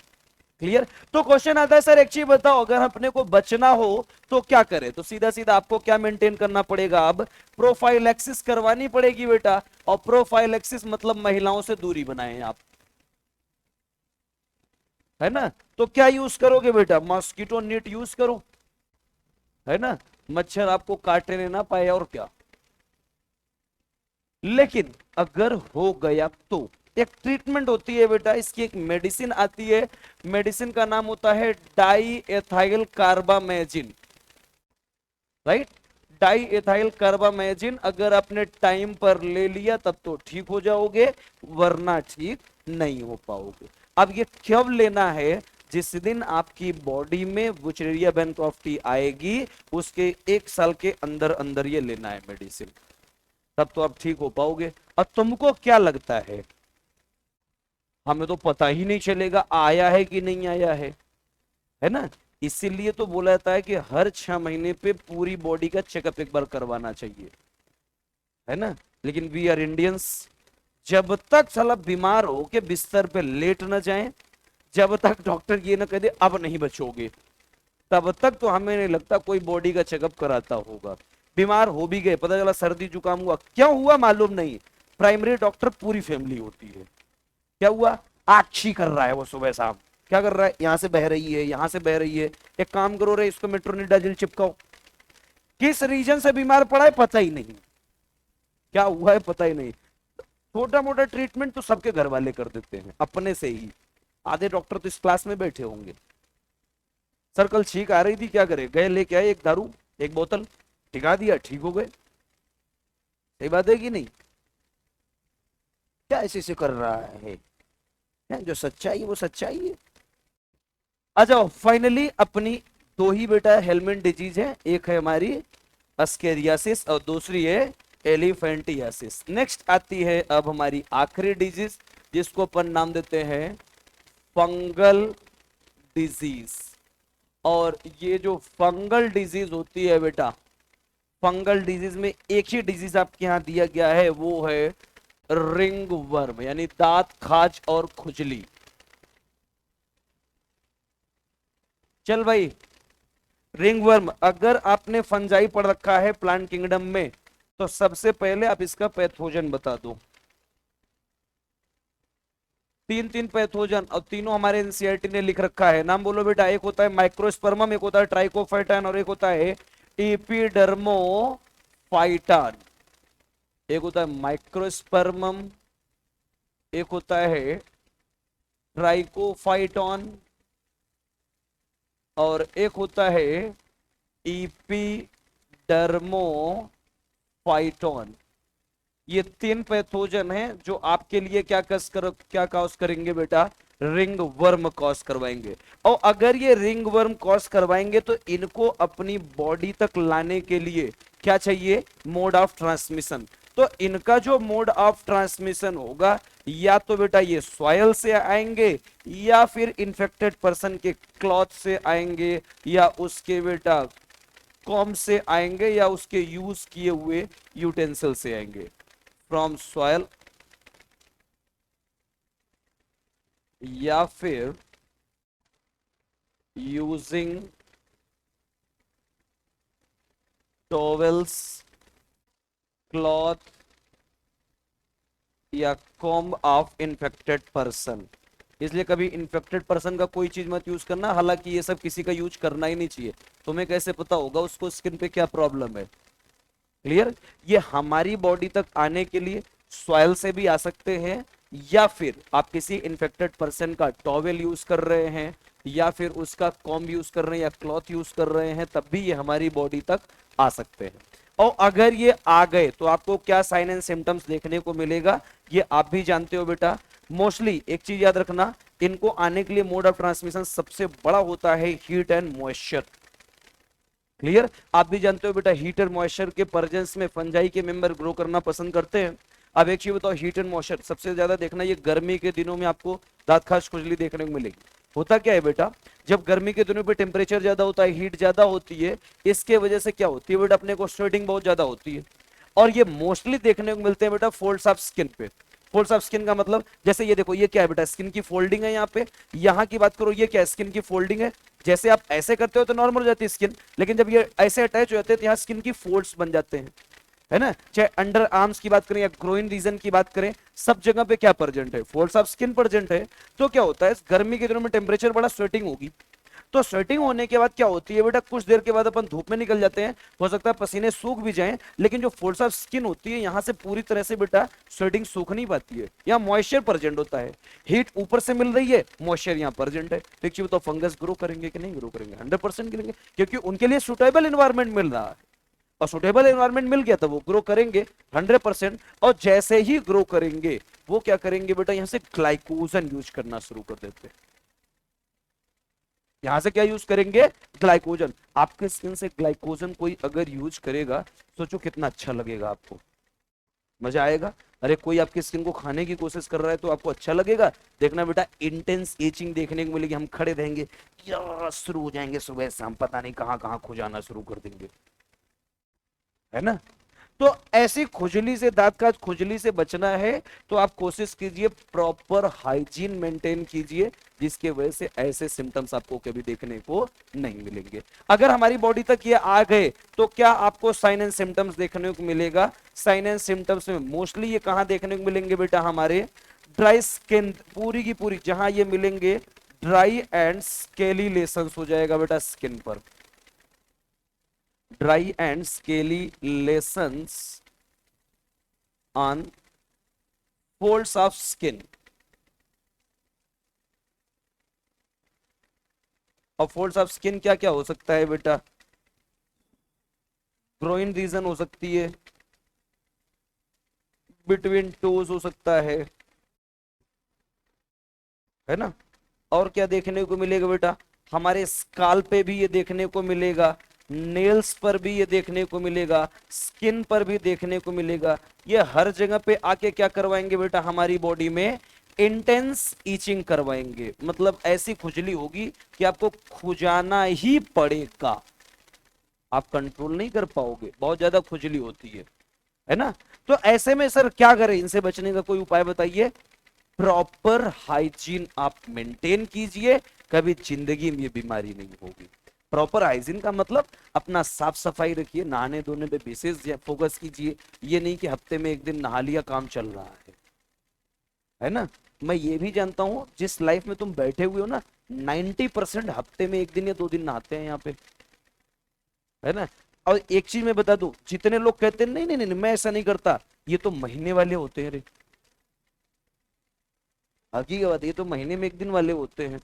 क्लियर? तो क्वेश्चन आता है, सर एक चीज बताओ, अगर अपने को बचना हो तो क्या करें? तो सीधा सीधा आपको क्या मेंटेन करना पड़ेगा? अब प्रोफाइलैक्सिस करवानी पड़ेगी बेटा, और प्रोफाइलैक्सिस मतलब महिलाओं से दूरी बनाएं आप, है ना? तो क्या यूज करोगे बेटा? मॉस्किटो नेट यूज करो, है ना? मच्छर आपको काटने ना पाए, और क्या। लेकिन अगर हो गया तो एक ट्रीटमेंट होती है बेटा, इसकी एक मेडिसिन आती है, मेडिसिन का नाम होता है diethylcarbamazine, right? Diethylcarbamazine अगर आपने टाइम पर ले लिया तब तो ठीक हो जाओगे, वरना ठीक नहीं हो पाओगे। अब ये कब लेना है? जिस दिन आपकी बॉडी में वुचेरिया बेनक्रॉफ्टी आएगी, उसके एक साल के अंदर अंदर ये लेना है मेडिसिन, तब तो आप ठीक हो पाओगे। और तुमको क्या लगता है, हमें तो पता ही नहीं चलेगा आया है कि नहीं आया है ना? इसीलिए तो बोला जाता है कि हर 6 महीने पे पूरी बॉडी का चेकअप एक बार करवाना चाहिए, है ना? लेकिन वी आर इंडियंस, जब तक साला बीमार हो के बिस्तर पे लेट ना जाए, जब तक डॉक्टर ये ना कह दे अब नहीं बचोगे, तब तक तो हमें नहीं लगता कोई बॉडी का चेकअप कराता होगा। बीमार हो भी गए, पता चला सर्दी जुकाम हुआ, क्यों हुआ मालूम नहीं, प्राइमरी डॉक्टर पूरी फैमिली होती है। क्या हुआ? आक्षी कर रहा है वो सुबह शाम, क्या कर रहा है? यहां से बह रही है, यहां से बह रही है, एक काम करो रे, इसको मेट्रोनिडाजिल चिपकाओ। किस रीजन से बीमार पड़ा है पता ही नहीं, क्या हुआ है पता ही नहीं। छोटा मोटा ट्रीटमेंट तो सबके घर वाले कर देते हैं अपने से ही। आधे डॉक्टर तो इस क्लास में बैठे होंगे। सर कल छींक आ रही थी, क्या करे, गए लेके आए एक दारू, एक बोतल, टिका दिया, ठीक हो गए। सही बात है कि नहीं? क्या ऐसे ऐसे कर रहा है? जो सच्चाई है वो सच्चाई है। आ जाओ, फाइनली अपनी दो ही बेटा हेलमेट डिजीज है, एक है हमारी अस्केरियासिस और दूसरी है एलिफेंटियासिस। नेक्स्ट आती है अब हमारी आखिरी डिजीज, जिसको अपन नाम देते हैं फंगल डिजीज। और ये जो फंगल डिजीज होती है बेटा, फंगल डिजीज में एक ही डिजीज आपके यहां दिया गया है, वो है रिंग वर्म, यानी दांत खाज और खुजली। चल भाई, रिंग वर्म अगर आपने फंजाई पढ़ रखा है प्लांट किंगडम में, तो सबसे पहले आप इसका पैथोजन बता दो। तीन तीन पैथोजन, और तीनों हमारे एनसीईआरटी ने लिख रखा है, नाम बोलो बेटा। एक होता है माइक्रोस्पर्मम, एक होता है ट्राइकोफाइटन, और एक होता है एपिडर्मोफाइटन। एक होता है माइक्रोस्पर्मम, एक होता है ट्राइकोफाइटन, और एक होता है इपीडर्मोफाइटन। ये तीन पैथोजन हैं जो आपके लिए क्या कॉज करेंगे बेटा? रिंग वर्म कॉज करवाएंगे। और अगर ये रिंग वर्म कॉज करवाएंगे तो इनको अपनी बॉडी तक लाने के लिए क्या चाहिए? Mode of transmission. तो इनका जो मोड ऑफ ट्रांसमिशन होगा, या तो बेटा ये सॉयल से आएंगे, या फिर इन्फेक्टेड पर्सन के क्लॉथ से आएंगे, या उसके बेटा कॉम से आएंगे, या उसके यूज किए हुए यूटेंसिल से आएंगे। फ्रॉम सॉयल, या फिर यूजिंग टॉवेल्स, क्लॉथ, या कॉम्ब ऑफ इन्फेक्टेड पर्सन। इसलिए कभी इन्फेक्टेड पर्सन का कोई चीज मत यूज करना, हालांकि ये सब किसी का यूज करना ही नहीं चाहिए। तुम्हें कैसे पता होगा उसको स्किन पे क्या प्रॉब्लम है? क्लियर? ये हमारी बॉडी तक आने के लिए सॉइल से भी आ सकते हैं, या फिर आप किसी इन्फेक्टेड पर्सन का टॉवेल यूज कर रहे हैं, या फिर उसका कॉम्ब यूज कर रहे हैं, या क्लॉथ यूज कर रहे हैं, तब भी ये हमारी बॉडी तक आ सकते हैं। और अगर ये आ गए तो आपको क्या साइन एंड सिम्टम्स देखने को मिलेगा, ये आप भी जानते हो बेटा। मोस्टली एक चीज याद रखना, इनको आने के लिए मोड ऑफ ट्रांसमिशन सबसे बड़ा होता है हीट एंड मॉइस्चर। क्लियर? आप भी जानते हो बेटा, हीट और मॉइस्चर के प्रेजेंस में फंजाई के मेंबर ग्रो करना पसंद करते हैं। अब एक चीज बताओ, हीट एंड मॉइस्चर सबसे ज्यादा देखना, ये गर्मी के दिनों में आपको दांत खास खुजली देखने को मिलेगी। होता क्या है बेटा, जब गर्मी के दिनों पे टेम्परेचर ज्यादा होता है, हीट ज्यादा होती है, इसके वजह से क्या होती है बेटा, अपने को स्वेटिंग बहुत ज्यादा होती है। और ये मोस्टली देखने को मिलते हैं बेटा फोल्ड्स ऑफ स्किन पे। फोल्ड्स ऑफ स्किन का मतलब, जैसे ये देखो, ये क्या है बेटा, स्किन की फोल्डिंग है। यहाँ पे यहाँ की बात करो, ये क्या है, स्किन की फोल्डिंग है। जैसे आप ऐसे करते हो तो नॉर्मल हो जाती है स्किन, लेकिन जब ये ऐसे अटैच हो जाते हैं तो यहाँ स्किन की फोल्ड्स बन जाते हैं, है ना। चाहे अंडर आर्म्स की बात करें या ग्रोइन रीजन की बात करें, सब जगह पे क्या प्रेजेंट है, फोल्ड्स ऑफ स्किन प्रेजेंट है। तो क्या होता है, गर्मी के दिनों में टेम्परेचर बड़ा, स्वेटिंग होगी। तो स्वेटिंग होने के बाद क्या होती है बेटा, कुछ देर के बाद अपन धूप में निकल जाते हैं, हो सकता है पसीने सूख भी जाएं, लेकिन जो फोल्ड्स ऑफ स्किन होती है यहाँ से पूरी तरह से बेटा स्वेटिंग सूख नहीं पाती है, यहाँ मॉइस्चर प्रेजेंट होता है। हीट ऊपर से मिल रही है, मॉइस्चर यहाँ प्रेजेंट है। तो एक चीज बताओ, फंगस ग्रो करेंगे कि नहीं ग्रो करेंगे? 100% करेंगे, क्योंकि उनके लिए सुटेबल एनवायरमेंट मिल रहा है, और सुटेबल एनवायरमेंट मिल गया तो वो ग्रो करेंगे 100%। और जैसे ही ग्रो करेंगे वो क्या करेंगे बेटा, यहाँ से ग्लाइकोजन यूज करना शुरू कर देते हैं। यहां से क्या यूज करेंगे, ग्लाइकोजन। आपके स्किन से ग्लाइकोजन कोई अगर यूज करेगा, सोचो कितना अच्छा लगेगा आपको, मजा आएगा। अरे कोई आपकी स्किन को खाने की कोशिश कर रहा है तो आपको अच्छा लगेगा। देखना बेटा, इंटेंस एचिंग देखने को मिलेगी, हम खड़े रहेंगे यार, शुरू हो जाएंगे सुबह शाम, पता नहीं कहां कहां खुजाना शुरू कर देंगे, है ना। तो ऐसी खुजली से, दांत का खुजली से बचना है तो आप कोशिश कीजिए प्रॉपर हाइजीन मेंटेन कीजिए, जिसके वजह से ऐसे सिम्टम्स आपको कभी देखने को नहीं मिलेंगे। अगर हमारी बॉडी तक ये आ गए तो क्या आपको साइन एंड सिम्टम्स देखने को मिलेगा? साइन एंड सिम्टम्स में मोस्टली ये कहां देखने को मिलेंगे बेटा, हमारे ड्राई स्किन, पूरी की पूरी जहां ये मिलेंगे, ड्राई एंड स्केली लेसन्स हो जाएगा बेटा स्किन पर, dry and scaly lessons on folds of skin। और फोल्ड्स ऑफ स्किन क्या क्या हो सकता है बेटा, ग्रोइन रीजन हो सकती है, बिटवीन टोज हो सकता है ना। और क्या देखने को मिलेगा बेटा, हमारे स्काल पे भी ये देखने को मिलेगा, नेल्स पर भी ये देखने को मिलेगा, स्किन पर भी देखने को मिलेगा। ये हर जगह पे आके क्या करवाएंगे बेटा, हमारी बॉडी में इंटेंस ईचिंग करवाएंगे। मतलब ऐसी खुजली होगी कि आपको खुजाना ही पड़ेगा, आप कंट्रोल नहीं कर पाओगे, बहुत ज्यादा खुजली होती है ना। तो ऐसे में सर क्या करें, इनसे बचने का कोई उपाय बताइए। प्रॉपर हाइजीन आप मेंटेन कीजिए, कभी जिंदगी में ये बीमारी नहीं होगी। प्रॉपर हाइजीन का मतलब अपना साफ सफाई रखिए, नहाने धोने पे विशेष फोकस कीजिए। ये नहीं कि हफ्ते में एक दिन नहा लिया काम चल रहा है ना। मैं ये भी जानता हूं, जिस लाइफ में तुम बैठे हुए हो ना, 90% हफ्ते में एक दिन या 2 दिन नहाते हैं यहाँ पे, है ना। और एक चीज मैं बता दूं, जितने लोग कहते हैं नहीं नहीं नहीं मैं ऐसा नहीं करता, ये तो महीने वाले होते हैं रे। हकीकत बात, ये तो महीने में एक दिन वाले होते हैं,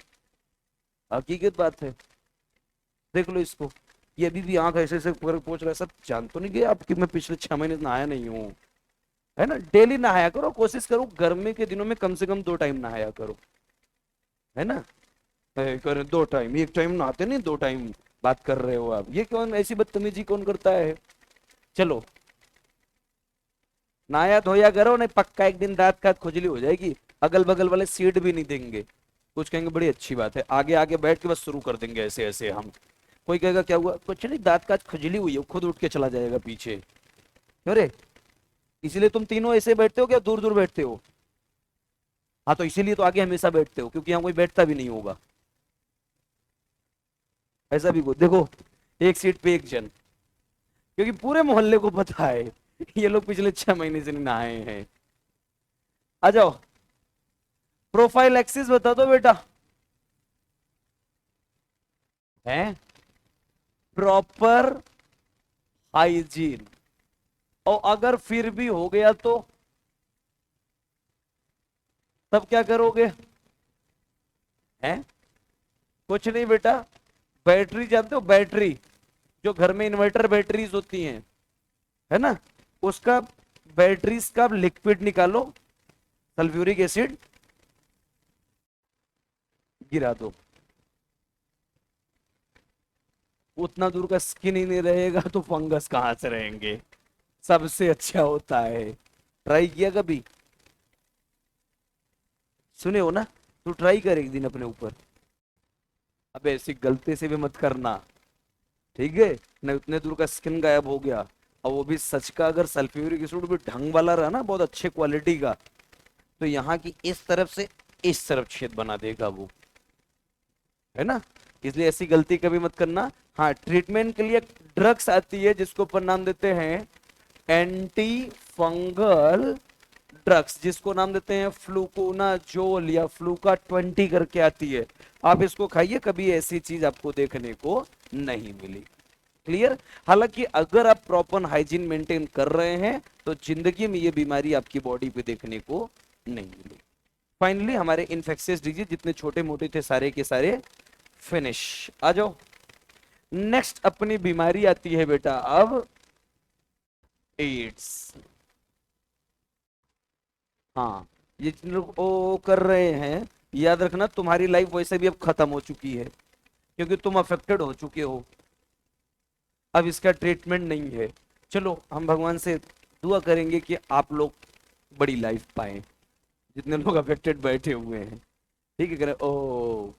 हकीकत बात है। देख लो इसको, ये अभी भी आंख ऐसे ऐसे पहुंच रहा है। सब जान तो नहीं गए आप कि मैं पिछले 6 महीने से नहाया नहीं हूँ, है ना। डेली नहाया करो, कोशिश करो गर्मी के दिनों में कम से कम 2 टाइम नहाया करो, है ना। कर 2 टाइम, एक टाइम नहाते नहीं, 2 टाइम बात कर रहे हो आप, ये कौन ऐसी बदतमीजी कौन करता है। चलो नहाया धोया करो, नहीं पक्का एक दिन रात का खुजली हो जाएगी, अगल बगल वाले सीट भी नहीं देंगे, कुछ कहेंगे बड़ी अच्छी बात है, आगे आगे बैठ के बस शुरू कर देंगे ऐसे ऐसे हम। कोई कहेगा क्या हुआ, कुछ नहीं दांत का खुजली हुई है, खुद उठ के चला जाएगा पीछे। अरे इसीलिए तुम तीनों ऐसे बैठते हो क्या, दूर दूर बैठते हो? हाँ तो इसीलिए तो आगे हमेशा बैठते हो, क्योंकि यहाँ कोई बैठता भी नहीं होगा। ऐसा भी देखो, एक सीट पे एक जन, क्योंकि पूरे मोहल्ले को पता है ये लोग पिछले 6 महीने से नहीं नहाए हैं। आ जाओ, प्रोफाइल एक्सिस बता दो बेटा। है प्रॉपर हाइजीन। और अगर फिर भी हो गया तो तब क्या करोगे? हैं? कुछ नहीं बेटा, बैटरी जानते हो, बैटरी जो घर में इन्वर्टर बैटरीज होती हैं, है ना, उसका बैटरीज का लिक्विड निकालो, सल्फ्यूरिक एसिड गिरा दो, उतना दूर का स्किन ही नहीं रहेगा तो फंगस कहां से रहेंगे? सबसे अच्छा होता है। ट्राई किया कभी? सुने हो ना? तू ट्राई कर एक दिन अपने ऊपर। अब ऐसी गलती से भी मत करना, ठीक है? नहीं उतने दूर का स्किन गायब हो गया, और वो भी सच का। अगर सल्फ्यूरिक एसिड भी ढंग वाला रहा ना, बहुत अच्छे क्वालिटी का, तो यहाँ की इस तरफ से इस तरफ छेद बना देगा वो, है ना? इसलिए ऐसी गलती कभी मत करना। हाँ, ट्रीटमेंट के लिए ड्रग्स आती है जिसको अपन नाम देते हैं एंटी फंगल ड्रग्स, जिसको नाम देते हैं फ्लूकोनाजोल या फ्लूका 20 करके आती है। आप इसको खाइए, कभी ऐसी चीज आपको देखने को नहीं मिली। क्लियर? हालांकि अगर आप प्रॉपर हाइजीन मेंटेन कर रहे हैं तो जिंदगी में ये बीमारी आपकी बॉडी पे देखने को नहीं मिली। फाइनली हमारे इन्फेक्शियस डिजीज जितने छोटे मोटे थे सारे के सारे फिनिश। आ जाओ, नेक्स्ट अपनी बीमारी आती है बेटा अब एड्स। हाँ, ये जिन लोग ओ कर रहे हैं, याद रखना तुम्हारी लाइफ वैसे भी अब खत्म हो चुकी है, क्योंकि तुम अफेक्टेड हो चुके हो। अब इसका ट्रीटमेंट नहीं है। चलो हम भगवान से दुआ करेंगे कि आप लोग बड़ी लाइफ पाए, जितने लोग अफेक्टेड बैठे हुए हैं। ठीक है, करे ओ।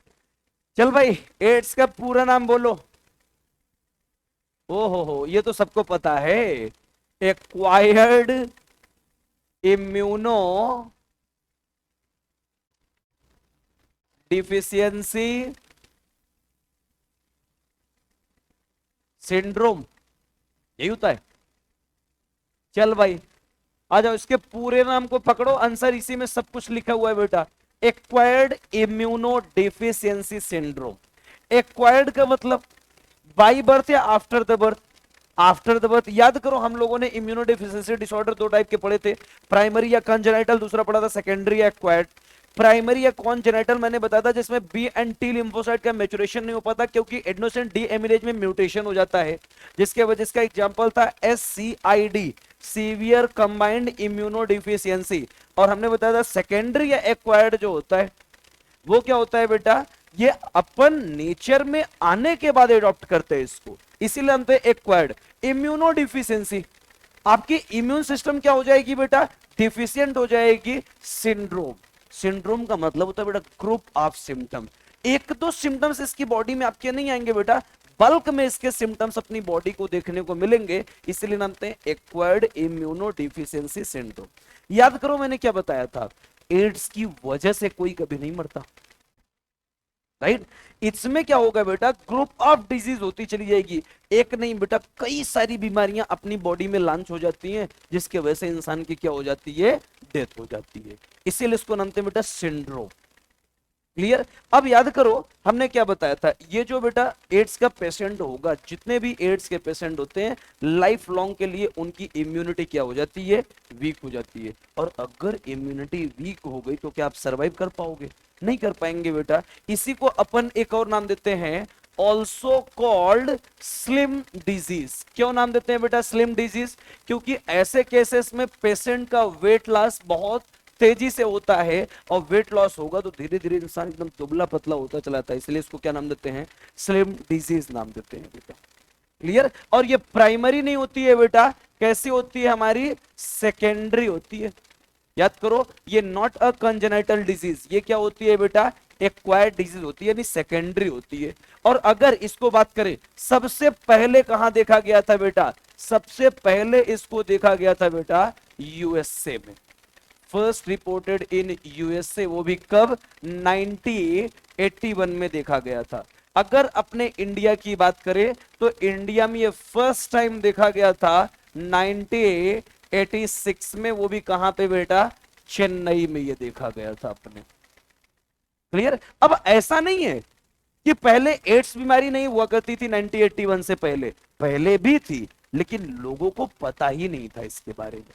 चल भाई, एड्स का पूरा नाम बोलो। ओ हो, ये तो सबको पता है, एक्वायर्ड इम्यूनो डिफिशियंसी सिंड्रोम, यही होता है। चल भाई आ जाओ, इसके पूरे नाम को पकड़ो, आंसर इसी में सब कुछ लिखा हुआ है बेटा। Acquired immuno deficiency syndrome. Acquired का मतलब बाई बर्थ या after the birth? After the birth. याद करो, हम लोगों ने इम्यूनो डिफिशियंसी डिसऑर्डर दो टाइप के पढ़े थे, प्राइमरी या कंजेनाइटल, दूसरा पढ़ा था सेकेंडरी या एक्वायर्ड। प्राइमरी या कॉन्जेनाइटल मैंने बताया था जिसमें बी एंड टी लिम्फोसाइट का मैच्योरेशन नहीं हो पाता, क्योंकि एडेनोसिन डी एमिलेज में म्यूटेशन हो जाता है, जिसके वजह से एग्जांपल था SCID, severe combined immuno deficiency. और हमने बताया था सेकेंडरी या एक्वायर्ड जो होता है वो क्या होता है बेटा, ये अपन नेचर में आने के बाद एडॉप्ट करते हैं इसको, इसीलिए हम एक्वायर्ड। इम्यूनो डिफिशियंसी, आपकी इम्यून सिस्टम क्या हो जाएगी बेटा, डिफिशियंट हो जाएगी। सिंड्रोम, सिंड्रोम का मतलब होता है बेटा ग्रुप ऑफ सिम्टम। एक दो सिम्टम्स इसकी बॉडी में आपके नहीं आएंगे बेटा, बल्क में इसके सिम्टम्स अपनी बॉडी को देखने को मिलेंगे, इसलिए नाम है एक्वायर्ड इम्यूनो डिफिशियंसी सिंड्रोम। याद करो मैंने क्या बताया था, एड्स की वजह से कोई कभी नहीं मरता, राइट? इसमें क्या होगा बेटा, ग्रुप ऑफ डिजीज होती चली जाएगी, एक नहीं बेटा कई सारी बीमारियां अपनी बॉडी में लॉन्च हो जाती हैं, जिसके वजह से इंसान की क्या हो जाती है, डेथ हो जाती है। इसीलिए इसको नाम है बेटा सिंड्रोम। क्लियर? अब याद करो हमने क्या बताया था, ये जो बेटा एड्स का पेशेंट होगा, जितने भी एड्स के पेशेंट होते हैं, लाइफ लॉन्ग के लिए उनकी इम्यूनिटी क्या हो जाती है, वीक हो जाती है। और अगर इम्यूनिटी वीक हो गई तो क्या आप सरवाइव कर पाओगे? नहीं कर पाएंगे बेटा। इसी को अपन एक और नाम देते हैं, ऑल्सो कॉल्ड स्लिम डिजीज। क्यों नाम देते हैं बेटा स्लिम डिजीज? क्योंकि ऐसे केसेस में पेशेंट का वेट लॉस बहुत तेजी से होता है, और वेट लॉस होगा तो धीरे धीरे इंसान एकदम दुबला पतला होता चला जाता है, इसलिए इसको क्या नाम देते हैं, स्लिम डिजीज नाम देते हैं बेटा। क्लियर? और ये प्राइमरी नहीं होती है बेटा, कैसी होती है हमारी, सेकेंडरी होती है। याद करो, ये नॉट अ कंजेनाइटल डिजीज, ये क्या होती है बेटा, एक्वायर्ड डिजीज होती है, यानी सेकेंडरी होती है। और अगर इसको बात करें सबसे पहले कहां देखा गया था बेटा, सबसे पहले इसको देखा गया था बेटा यूएसए में, फर्स्ट रिपोर्टेड इन यूएसए, वो भी कब, 1981 में देखा गया था। अगर अपने इंडिया की बात करें तो इंडिया में ये फर्स्ट टाइम देखा गया था 1986 में, वो भी कहां पे बेटा, चेन्नई में ये देखा गया था अपने। क्लियर। अब ऐसा नहीं है कि पहले एड्स बीमारी नहीं हुआ करती थी 1981 से पहले, पहले भी थी, लेकिन लोगों को पता ही नहीं था इसके बारे में।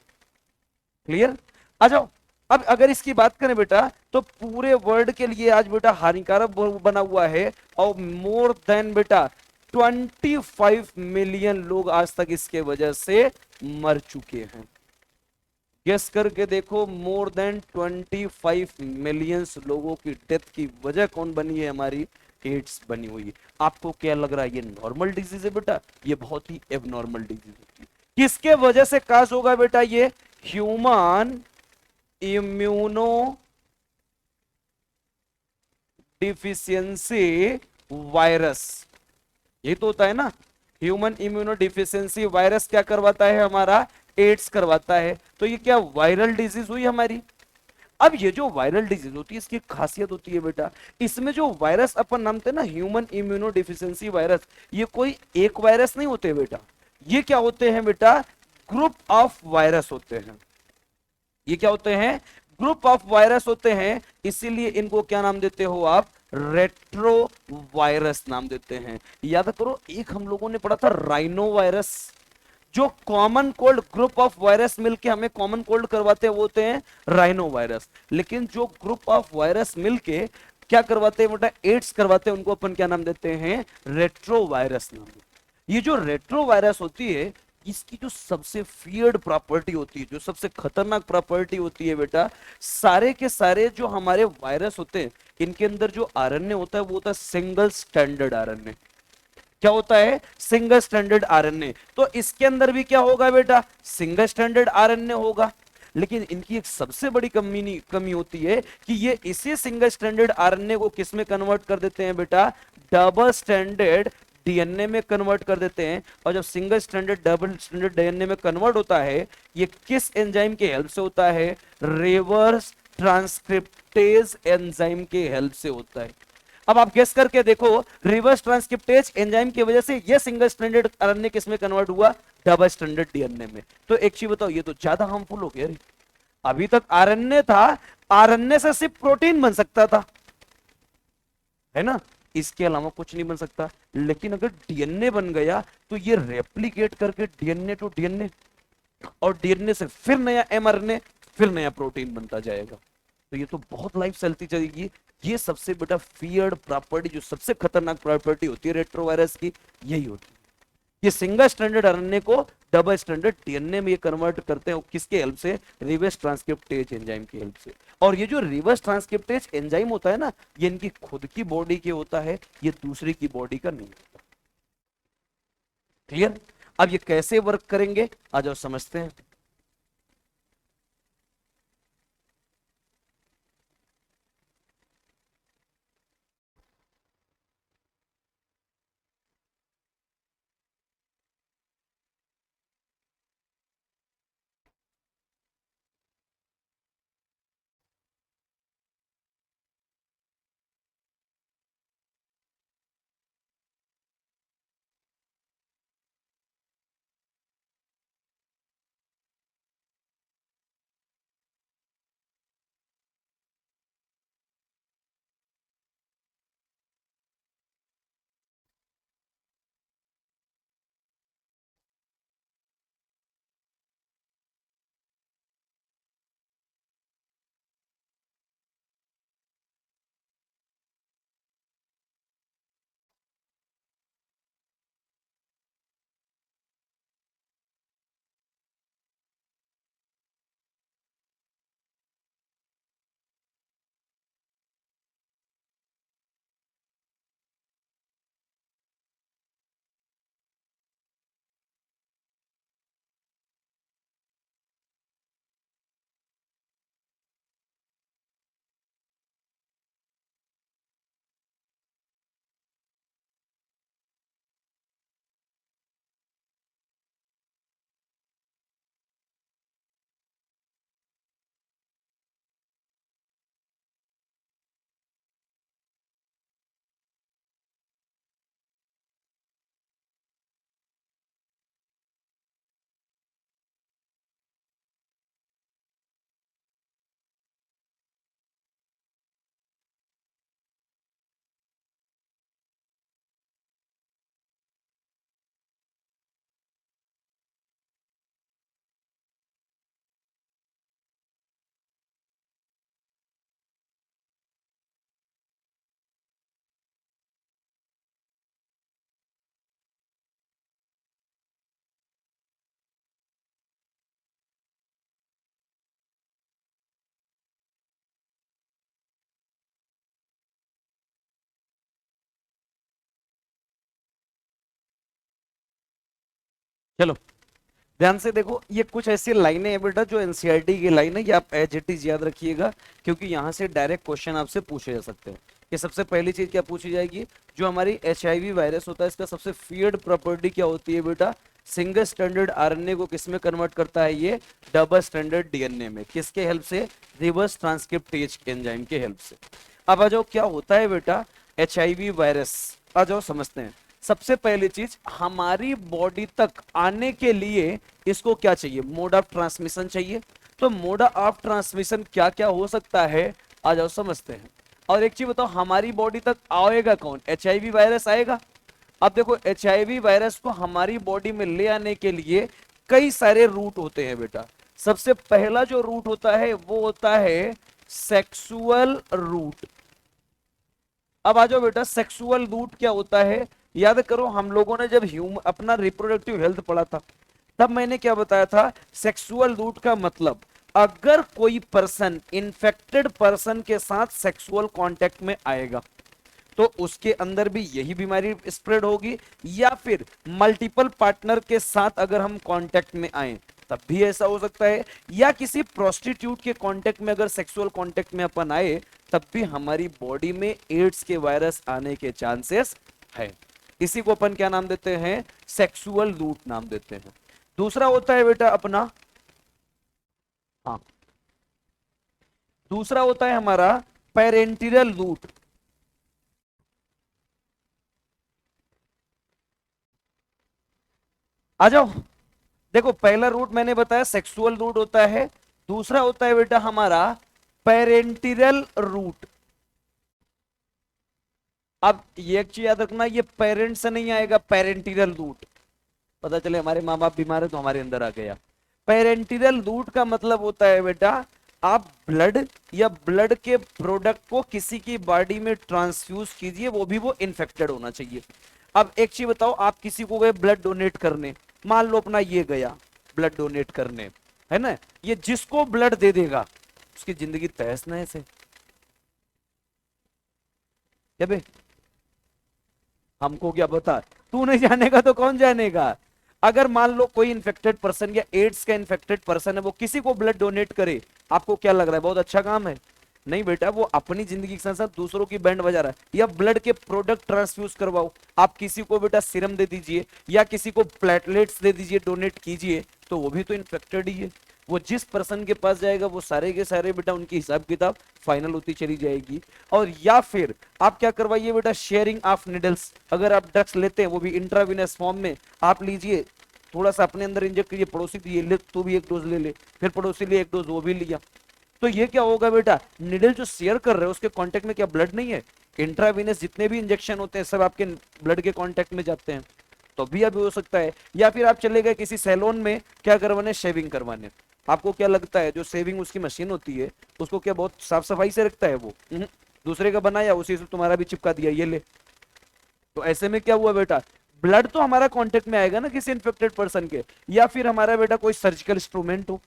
क्लियर। आ जाओ। अब अगर इसकी बात करें बेटा, तो पूरे वर्ल्ड के लिए आज बेटा हानिकारक बना हुआ है, और मोर देन बेटा 25 मिलियन लोग आज तक इसके वजह से मर चुके हैं। गेस करके देखो, मोर देन 25 मिलियंस लोगों की डेथ की वजह कौन बनी है? हमारी एड्स बनी हुई है। आपको क्या लग रहा है ये नॉर्मल डिजीज है बेटा? ये बहुत ही एबनॉर्मल डिजीज होती है। किसके वजह से काज होगा बेटा? ये ह्यूमन इम्यूनो डिफिशियंसी वायरस, ये तो होता है ना। ह्यूमन इम्यूनो डिफिशियंसी वायरस क्या करवाता है? हमारा एड्स करवाता है। तो ये क्या वायरल डिजीज हुई हमारी। अब ये जो वायरल डिजीज होती है, इसकी खासियत होती है बेटा, इसमें जो वायरस अपन नामते हैं ना ह्यूमन इम्यूनो डिफिशियंसी वायरस, ये कोई एक वायरस नहीं होते बेटा, ये क्या होते हैं बेटा? ग्रुप ऑफ वायरस होते हैं। ये क्या होते हैं? ग्रुप ऑफ वायरस होते हैं। इसीलिए इनको क्या नाम देते हो आप? रेट्रो वायरस नाम देते हैं। याद करो, एक हम लोगों ने पढ़ा था राइनो वायरस। जो common cold group of virus मिलके हमें कॉमन कोल्ड करवाते हैं वो होते हैं राइनो वायरस। लेकिन जो ग्रुप ऑफ वायरस मिलके क्या करवाते हैं बेटा? एड्स करवाते हैं, उनको अपन क्या नाम देते हैं? रेट्रो वायरस नाम देते हैं। ये जो रेट्रो वायरस होती है, इसकी जो सबसे फियर्ड प्रॉपर्टी होती है, जो सबसे खतरनाक प्रॉपर्टी होती है बेटा, सारे के सारे जो हमारे वायरस होते हैं, इनके अंदर जो आरएनए होता है वो होता है सिंगल स्टैंडर्ड आरएनए। क्या होता है? Single standard RNA. तो इसके अंदर भी क्या होगा बेटा? सिंगल स्टैंडर्ड आरएनए होगा। लेकिन इनकी एक सबसे बड़ी कमी होती है कि ये इसी सिंगल स्टैंडर्ड आरएनए को किस में कन्वर्ट कर देते हैं बेटा? डबल स्टैंडर्ड डीएनए में कन्वर्ट कर देते हैं। और जब single standard double standard DNA में कन्वर्ट होता है, ये किस एंजाइम के हेल्प से होता है? रिवर्स ट्रांसक्रिप्टेज एंजाइम के हेल्प से होता है। अब आप गेस करके देखो, रिवर्स ट्रांसक्रिप्टेज एंजाइम की वजह से ये सिंगल स्टैंडर्ड आरएनए किस में कन्वर्ट हुआ? डबल स्टैंडर्ड डीएनए में। तो एक चीज बताओ, ये तो ज्यादा हार्मफुल हो गया रे। अभी तक आरएनए था, आरएनए से सिर्फ प्रोटीन बन सकता था, है ना, इसके अलावा कुछ नहीं बन सकता। लेकिन अगर डीएनए बन गया, तो ये रेप्लिकेट करके डीएनए टू डीएनए, और डीएनए से फिर नया एमआरएनए, फिर नया प्रोटीन बनता जाएगा। तो ये तो बहुत लाइफ चलती चलेगी। ये सबसे बड़ा फियर्ड प्रॉपर्टी, जो सबसे खतरनाक प्रॉपर्टी होती है रेट्रोवायरस की, यही होती है। ये सिंगल स्टैंडर्ड आरएनए को डबल स्टैंडर्ड डीएनए में ये कन्वर्ट करते हैं, किसके हेल्प से? रिवर्स ट्रांसक्रिप्टेज एंजाइम की हेल्प से। और ये जो रिवर्स ट्रांसक्रिप्टेज एंजाइम होता है ना, ये इनकी खुद की बॉडी के होता है, ये दूसरी की बॉडी का नहीं होता। क्लियर। अब ये कैसे वर्क करेंगे, आ जाओ समझते हैं। चलो ध्यान से देखो, ये कुछ ऐसी लाइनें हैं बेटा जो एनसीईआरटी की लाइन है, ये आप एज इट इज याद रखिएगा, क्योंकि यहां से डायरेक्ट क्वेश्चन आपसे पूछे जा सकते हैं। कि सबसे पहली चीज क्या पूछी जाएगी, जो हमारी एचआईवी वायरस होता है इसका सबसे फीयर्ड प्रॉपर्टी क्या होती है बेटा, सिंगल स्टैंडर्ड आरएनए को किसमें कन्वर्ट करता है, ये डबल स्टैंडर्ड डीएनए में, किसके हेल्प से, रिवर्स ट्रांसक्रिप्टेज एंजाइम के हेल्प से। अब आ जाओ क्या होता है बेटा एचआईवी वायरस, आ जाओ समझते हैं। सबसे पहली चीज, हमारी बॉडी तक आने के लिए इसको क्या चाहिए, मोड ऑफ ट्रांसमिशन चाहिए। तो मोड ऑफ ट्रांसमिशन क्या क्या हो सकता है, आ जाओ समझते हैं। और एक चीज बताओ, हमारी बॉडी तक आएगा कौन, एचआईवी वायरस आएगा। अब देखो एचआईवी वायरस को हमारी बॉडी में ले आने के लिए कई सारे रूट होते हैं बेटा। सबसे पहला जो रूट होता है वो होता है सेक्सुअल रूट। अब आ जाओ बेटा, सेक्सुअल रूट क्या होता है, याद करो हम लोगों ने जब अपना रिप्रोडक्टिव हेल्थ पढ़ा था, तब मैंने क्या बताया था, सेक्सुअल रूट का मतलब अगर कोई पर्सन इन्फेक्टेड पर्सन के साथ सेक्सुअल कांटेक्ट में आएगा तो उसके अंदर भी यही बीमारी स्प्रेड होगी, या फिर मल्टीपल पार्टनर के साथ अगर हम कांटेक्ट में आए तब भी ऐसा हो सकता है, या किसी प्रोस्टिट्यूट के कांटेक्ट में अगर सेक्सुअल कांटेक्ट में अपन आए तब भी हमारी बॉडी में एड्स के वायरस आने के चांसेस है। इसी को अपन क्या नाम देते हैं, सेक्सुअल रूट नाम देते हैं। दूसरा होता है बेटा अपना, हाँ, दूसरा होता है हमारा पेरेंटियल रूट। आ जाओ, देखो पहला रूट मैंने बताया सेक्सुअल रूट होता है, दूसरा होता है बेटा हमारा पेरेंटियल रूट। अब ये एक चीज याद रखना, ये पेरेंट से नहीं आएगा पेरेंटियल रूट, पता चले हमारे माँ बाप बीमार है तो हमारे अंदर आ गया। पेरेंटियल रूट का मतलब होता है बेटा आप ब्लड या ब्लड के प्रोडक्ट को किसी की बॉडी में ट्रांसफ्यूज कीजिए, वो भी वो इन्फेक्टेड होना चाहिए। अब एक चीज बताओ, आप किसी को गए ब्लड डोनेट करने, मान लो अपना ये गया ब्लड डोनेट करने, है ना, ये जिसको ब्लड दे देगा उसकी जिंदगी तहस नहस है क्या बे, हमको क्या पता, तू नहीं जानेगा तो कौन जानेगा। अगर मान लो कोई इन्फेक्टेड पर्सन या एड्स का इन्फेक्टेड पर्सन है वो किसी को ब्लड डोनेट करे, आपको क्या लग रहा है बहुत अच्छा काम है, नहीं बेटा, वो अपनी जिंदगी के साथ साथ दूसरों की बैंड बजा रहा है। या ब्लड के प्रोडक्ट ट्रांसफ्यूज करवाओ, आप किसी को बेटा सीरम दे दीजिए या किसी को प्लेटलेट्स दे दीजिए, डोनेट कीजिए, तो वो भी तो इन्फेक्टेड ही है। वो जिस पर्सन के पास जाएगा वो सारे के सारे बेटा उनकी हिसाब किताब फाइनल होती चली जाएगी। और या फिर आप क्या करवाइए बेटा, शेयरिंग ऑफ निडल्स, अगर आप ड्रग्स लेते हैं वो भी इंट्राविनस फॉर्म में, आप लीजिए थोड़ा सा अपने अंदर इंजेक्ट कीजिए, पड़ोसी को ये ले तो भी एक डोज ले ले, फिर पड़ोसी लिए एक डोज वो भी लिया, तो ये क्या होगा बेटा, निडल जो शेयर कर रहे हो उसके कांटेक्ट में क्या ब्लड नहीं है, इंट्रावीनस जितने भी इंजेक्शन होते हैं सब आपके ब्लड के कांटेक्ट में जाते हैं, तो भी अभी हो सकता है। या फिर आप चले गए किसी सैलून में क्या करवाने, शेविंग करवाने, आपको क्या लगता है जो शेविंग उसकी मशीन होती है उसको क्या बहुत साफ सफाई से रखता है वो, दूसरे का बनाया उसी से तुम्हारा भी चिपका दिया, ये ले। तो ऐसे में क्या हुआ बेटा, ब्लड तो हमारा कांटेक्ट में आएगा ना किसी इन्फेक्टेड पर्सन के, या फिर हमारा बेटा कोई सर्जिकल इंस्ट्रूमेंट हो,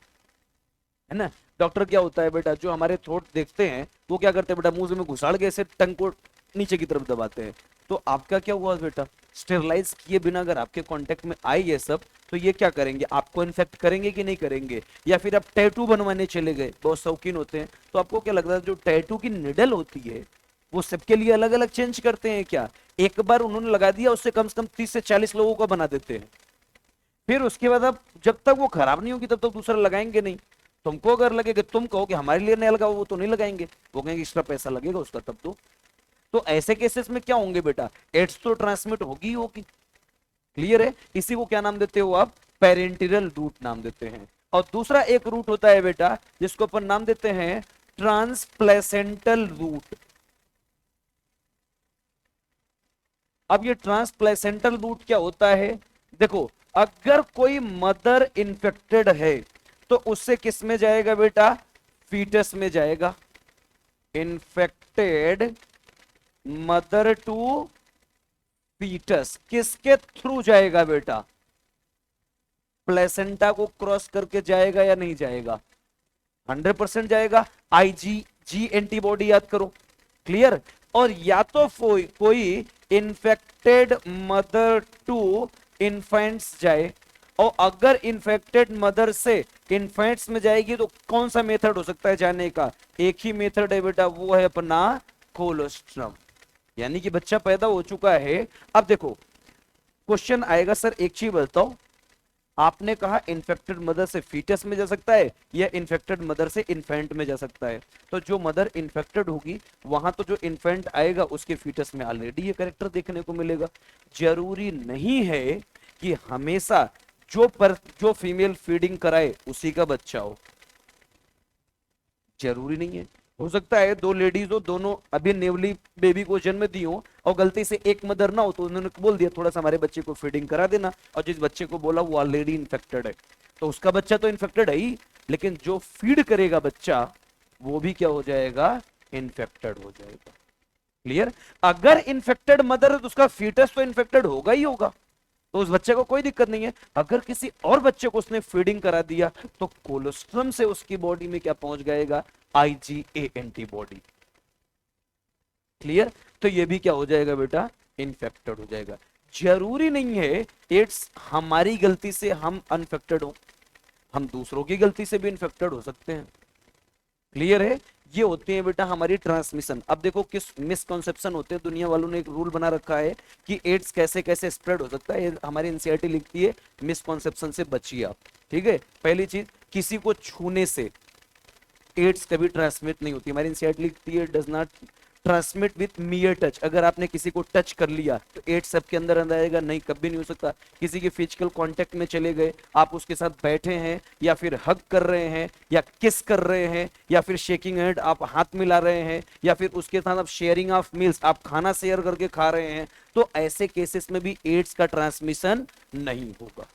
है ना। डॉक्टर क्या होता है बेटा, जो हमारे थ्रोट देखते हैं वो क्या करते हैं बेटा, मुंह में घुसाड़ के ऐसे टंग को नीचे की तरफ दबाते हैं। तो आपका क्या हुआ बेटा, स्टेरलाइज किए बिना अगर आपके कांटेक्ट में आए ये सब, तो ये क्या करेंगे, आपको इन्फेक्ट करेंगे कि नहीं करेंगे। या फिर आप टैटू बनवाने चले गए, बहुत शौकीन होते हैं, तो आपको क्या लगता है जो टैटू की निडल होती है वो सबके लिए अलग अलग चेंज करते हैं क्या, एक बार उन्होंने लगा दिया उससे कम 30 से 40 लोगों का बना देते हैं, फिर उसके बाद अब जब तक वो खराब नहीं होगी तब तक दूसरा लगाएंगे नहीं। तुमको अगर लगेगा, तुम कहो कि हमारे लिए नहीं लगाओ, वो तो नहीं लगाएंगे, वो कहेंगे एक्स्ट्रा पैसा लगेगा उसका तब तो ऐसे केसेस में क्या होंगे बेटा, एड्स तो ट्रांसमिट होगी ही होगी। क्लियर है, इसी को क्या नाम देते हो आप, पेरेंटियल रूट नाम देते हैं। और दूसरा एक रूट होता है बेटा जिसको अपन नाम देते हैं ट्रांसप्लेसेंटल रूट। अब ये ट्रांसप्लेसेंटल रूट क्या होता है, देखो अगर कोई मदर इन्फेक्टेड है तो उससे किस में जाएगा बेटा, फीटस में जाएगा, इन्फेक्टेड मदर टू फीटस, किसके थ्रू जाएगा बेटा, प्लेसेंटा को क्रॉस करके जाएगा या नहीं जाएगा, 100% जाएगा। आईजीजी एंटीबॉडी याद करो, क्लियर। और या तो कोई इन्फेक्टेड मदर टू इन्फेंट्स जाए, और अगर इन्फेक्टेड मदर से इन्फेंट्स में जाएगी तो कौन सा मेथड हो सकता है जाने का? एक ही मेथड है बेटा, वो है अपना कोलोस्ट्रम। यानी कि बच्चा पैदा हो चुका है। अब देखो क्वेश्चन आएगा, सर एक चीज बताओ, आपने कहा इन्फेक्टेड मदर से फीटस में जा सकता है या इन्फेक्टेड मदर से इन्फेंट में जा सकता है? तो जो मदर इन्फेक्टेड होगी वहां तो जो इन्फेंट आएगा उसके फीटस में ऑलरेडी ये कैरेक्टर देखने को मिलेगा। जरूरी नहीं है कि हमेशा जो फीमेल फीडिंग कराए उसी का बच्चा हो, जरूरी नहीं है। हो सकता है दो लेडीज हो, दोनों अभी नेवली बेबी को जन्म दी हो और गलती से एक मदर ना हो तो उन्होंने बोल दिया थोड़ा सा हमारे बच्चे को फीडिंग करा देना, और जिस बच्चे को बोला वो ऑलरेडी इन्फेक्टेड है, तो उसका बच्चा तो इन्फेक्टेड है ही, लेकिन जो फीड करेगा बच्चा वो भी क्या हो जाएगा? इन्फेक्टेड हो जाएगा। क्लियर? अगर इन्फेक्टेड मदर है तो उसका फीटस तो इन्फेक्टेड होगा ही होगा, तो उस बच्चे को कोई दिक्कत नहीं है। अगर किसी और बच्चे को उसने फीडिंग करा दिया तो कोलोस्ट्रम से उसकी बॉडी में क्या पहुंच जाएगा? IgA antibody. क्लियर? तो ये भी क्या हो जाएगा बेटा? इन्फेक्टेड हो जाएगा। जरूरी नहीं है एड्स हमारी गलती से हम अनफेक्टेड हो, हम दूसरों की गलती से भी इन्फेक्टेड हो सकते हैं। क्लियर है? ये होती है बेटा हमारी ट्रांसमिशन। अब देखो किस मिसकॉन्सेप्शन होते हैं, दुनिया वालों ने एक रूल बना रखा है कि एड्स कैसे कैसे स्प्रेड हो सकता है। हमारी एनसीईआरटी लिखती है मिसकॉन्सेप्शन से बचिए आप। ठीक है? पहली चीज, किसी को छूने से एड्स कभी ट्रांसमिट नहीं होती। हमारी एनसीईआरटी लिखती है does not transmit with मियर touch. अगर आपने किसी को टच कर लिया तो एड्स सबके अंदर अंदर आएगा? नहीं, कभी नहीं हो सकता। किसी के फिजिकल कांटेक्ट में चले गए, आप उसके साथ बैठे हैं या फिर हग कर रहे हैं या किस कर रहे हैं या फिर शेकिंग हैंड, आप हाथ मिला रहे हैं या फिर उसके साथ आप शेयरिंग ऑफ मील्स, आप खाना शेयर करके खा रहे हैं, तो ऐसे केसेस में भी एड्स का ट्रांसमिशन नहीं होगा।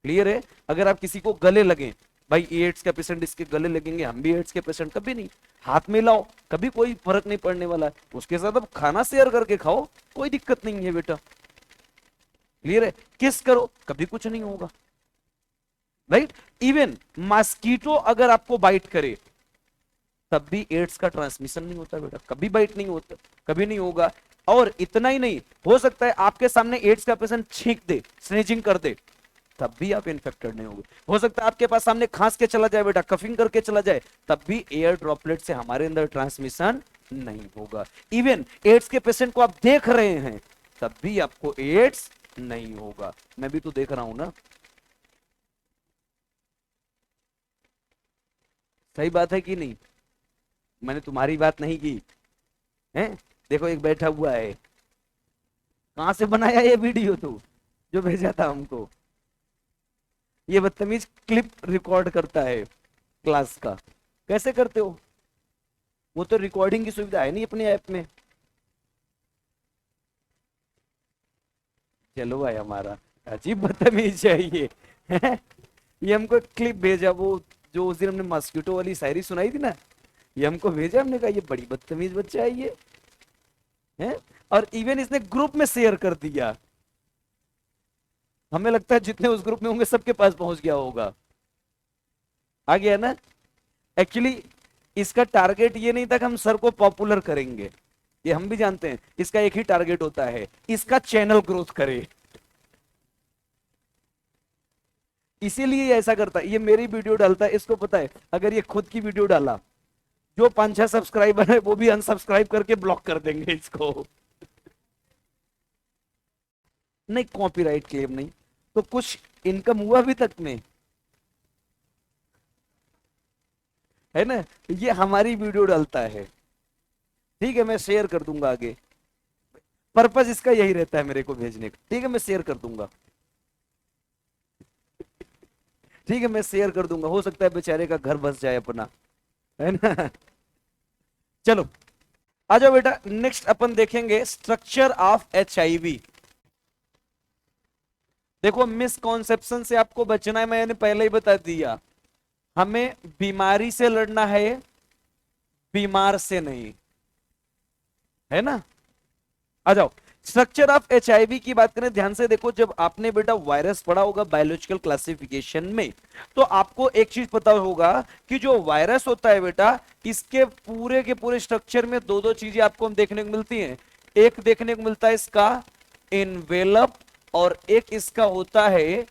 क्लियर है? अगर आप किसी को गले लगे, भाई एड्स के पेशेंट इसके गले लगेंगे, हम भी एड्स के पेशेंट, कभी नहीं। हाथ मिलाओ, कभी कोई फर्क नहीं पड़ने वाला है। उसके साथ अब खाना शेयर करके खाओ, कोई दिक्कत नहीं है बेटा। क्लियर है? किस करो, कभी कुछ नहीं होगा। राइट? इवन मॉस्किटो अगर आपको बाइट करे तब भी एड्स का ट्रांसमिशन नहीं होता बेटा, कभी बाइट नहीं होता, कभी नहीं होगा। और इतना ही नहीं, हो सकता है आपके सामने एड्स का पेशेंट छींक दे, स्नीजिंग कर दे, तब भी आप इन्फेक्टेड नहीं होंगे। हो सकता है आपके पास सामने खांस के चला जाए बेटा, कफिंग करके चला जाए, तब भी एयर ड्रॉपलेट से हमारे अंदर ट्रांसमिशन नहीं होगा। इवन एड्स के पेशेंट को आप देख रहे हैं तब भी आपको एड्स नहीं होगा। मैं भी तो देख रहा हूं ना, सही बात है कि नहीं? मैंने तुम्हारी बात नहीं की है। देखो एक बैठा हुआ है, कहां से बनाया ये वीडियो तू जो भेजा था हमको? ये बदतमीज क्लिप रिकॉर्ड करता है क्लास का। कैसे करते हो? वो तो रिकॉर्डिंग की सुविधा है नहीं अपने ऐप में। चलो भाई, हमारा अजीब बदतमीज है ये। ये हमको क्लिप भेजा, वो जो उस दिन हमने मॉस्किटो वाली शायरी सुनाई थी ना, ये हमको भेजा। हमने कहा ये बड़ी बदतमीज बच्चा है ये, है? और इवन इसने ग्रुप में शेयर कर दिया। हमें लगता है जितने उस ग्रुप में होंगे सबके पास पहुंच गया होगा। आ गया ना? एक्चुअली इसका टारगेट ये नहीं था कि हम सर को पॉपुलर करेंगे, ये हम भी जानते हैं। इसका एक ही टारगेट होता है, इसका चैनल ग्रोथ करे। इसीलिए ऐसा करता है। ये मेरी वीडियो डालता है, इसको पता है अगर ये खुद की वीडियो डाला, जो 5-6 सब्सक्राइबर है वो भी अनसब्सक्राइब करके ब्लॉक कर देंगे इसको। नहीं, कॉपीराइट क्लेम नहीं, तो कुछ इनकम हुआ अभी तक में, है ना? ये हमारी वीडियो डालता है, ठीक है, मैं शेयर कर दूंगा आगे। पर्पस इसका यही रहता है मेरे को भेजने का। ठीक है, मैं शेयर कर दूंगा। ठीक है, मैं शेयर कर दूंगा। हो सकता है बेचारे का घर बस जाए अपना, है ना? चलो आ जाओ बेटा, नेक्स्ट अपन देखेंगे स्ट्रक्चर ऑफ HIV। देखो मिसकॉन्सेप्शन से आपको बचना है, मैंने पहले ही बता दिया। हमें बीमारी से लड़ना है, बीमार से नहीं, है ना? आ जाओ, स्ट्रक्चर ऑफ HIV की बात करें, ध्यान से देखो। जब आपने बेटा वायरस पढ़ा होगा बायोलॉजिकल क्लासिफिकेशन में, तो आपको एक चीज पता होगा कि जो वायरस होता है बेटा, इसके पूरे के पूरे स्ट्रक्चर में दो दो चीजें आपको देखने को मिलती हैं। एक देखने को मिलता है इसका इनवेलप, और एक इसका होता है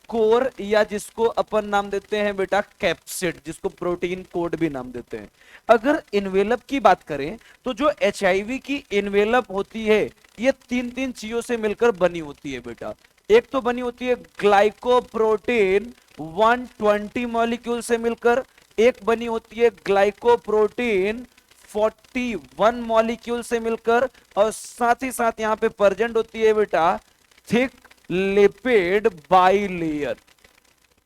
कोर, या जिसको अपन नाम देते हैं बेटा कैप्सिड, जिसको प्रोटीन कोड भी नाम देते हैं। अगर इन्वेलप की बात करें तो जो एचआईवी की इन्वेलप होती है ये तीन तीन चीजों से मिलकर बनी होती है बेटा। एक तो बनी होती है ग्लाइकोप्रोटीन 120 मॉलिक्यूल से मिलकर, एक बनी होती है ग्लाइकोप्रोटीन 41 मॉलिक्यूल से मिलकर, और साथ ही साथ यहां पे प्रेजेंट होती है बेटा थिक लिपिड बाइलेयर।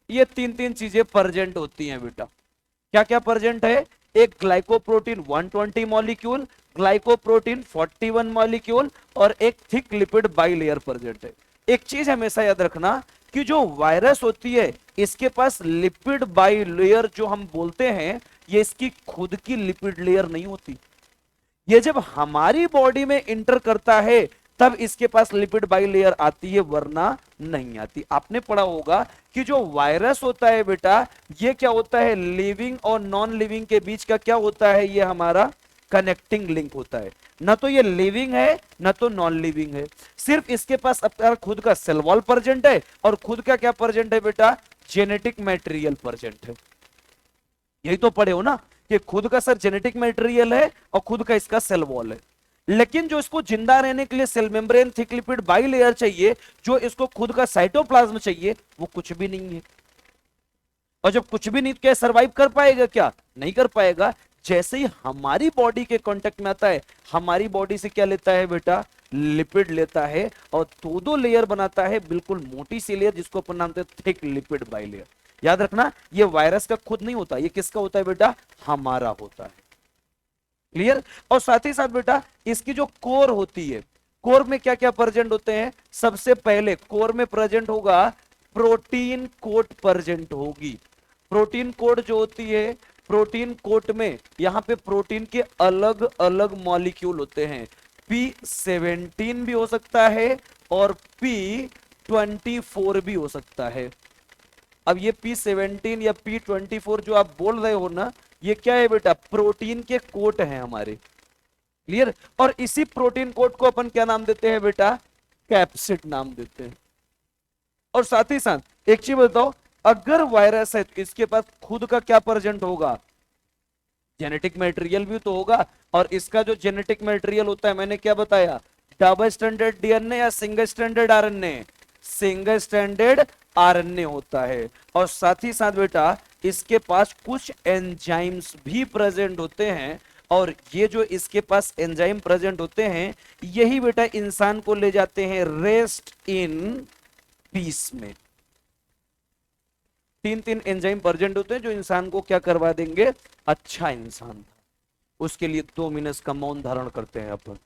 ये तीन तीन चीजें प्रेजेंट होती हैं बेटा। क्या क्या प्रेजेंट है? एक ग्लाइकोप्रोटीन 120 मॉलिक्यूल, ग्लाइकोप्रोटीन 41 मॉलिक्यूल, और एक थिक लिपिड बाइलेयर प्रेजेंट है। एक चीज हमेशा याद रखना कि जो वायरस होती है इसके पास लिपिड बाइलेयर जो हम बोलते हैं, ये इसकी खुद की लिपिड लेयर नहीं होती। ये जब हमारी बॉडी में इंटर करता है तब इसके पास लिपिड बाइलेयर आती है, वरना नहीं आती। आपने पढ़ा होगा कि जो वायरस होता है बेटा, ये क्या होता है, लिविंग और नॉन लिविंग के बीच का क्या होता है, ये हमारा कनेक्टिंग लिंक होता है। ना तो ये लिविंग है ना तो नॉन लिविंग है, सिर्फ इसके पास अपना खुद का सेल वॉल प्रेजेंट है, और खुद का क्या प्रेजेंट है बेटा, जेनेटिक मटेरियल प्रेजेंट है। यही तो पढ़े हो ना कि खुद का सर जेनेटिक मटेरियल है और खुद का इसका सेल वॉल है। लेकिन जो इसको जिंदा रहने के लिए cell membrane thick lipid bilayer चाहिए, जो इसको खुद का साइटोप्लाज्म चाहिए, वो कुछ भी नहीं है। और जब कुछ भी नहीं, क्या सरवाइव कर पाएगा? क्या नहीं कर पाएगा। जैसे ही हमारी बॉडी के कांटेक्ट में आता है, हमारी बॉडी से क्या लेता है बेटा, लिपिड लेता है, और दो दो लेयर बनाता है, बिल्कुल मोटी सी लेयर जिसको अपन नाम देते हैं थिक लिपिड बाइलेयर। याद रखना ये वायरस का खुद नहीं होता, ये किसका होता है बेटा, हमारा होता है। क्लियर? और साथ ही साथ बेटा इसकी जो कोर होती है, कोर में क्या क्या प्रेजेंट होते हैं? सबसे पहले कोर में प्रेजेंट होगा प्रोटीन कोट प्रेजेंट होगी। प्रोटीन कोट जो होती है, प्रोटीन कोट में यहां पे प्रोटीन के अलग अलग मॉलिक्यूल होते हैं। P17 भी हो सकता है और P24 भी हो सकता है। अब ये P17 या P24 जो आप बोल रहे हो ना, ये क्या है बेटा, प्रोटीन के कोट हैं हमारे। क्लियर? और इसी प्रोटीन कोट को अपन क्या नाम देते हैं बेटा, कैप्सिड नाम देते हैं। और साथ ही साथ एक चीज बताओ, अगर वायरस है तो इसके पास खुद का क्या प्रेजेंट होगा, जेनेटिक मटेरियल भी तो होगा। और इसका जो जेनेटिक मटेरियल होता है, मैंने क्या बताया, डबल स्टैंडर्ड डीएनए या single standard RNA, single standard RNA होता है। और साथ ही साथ बेटा इसके पास कुछ एंजाइम्स भी प्रेजेंट होते हैं, और ये जो इसके पास एंजाइम प्रेजेंट होते हैं, यही बेटा इंसान को ले जाते हैं रेस्ट इन पीस में। तीन तीन एंजाइम प्रेजेंट होते हैं जो इंसान को क्या करवा देंगे, अच्छा इंसान था। उसके लिए 2 मिनट का मौन धारण करते हैं अपन,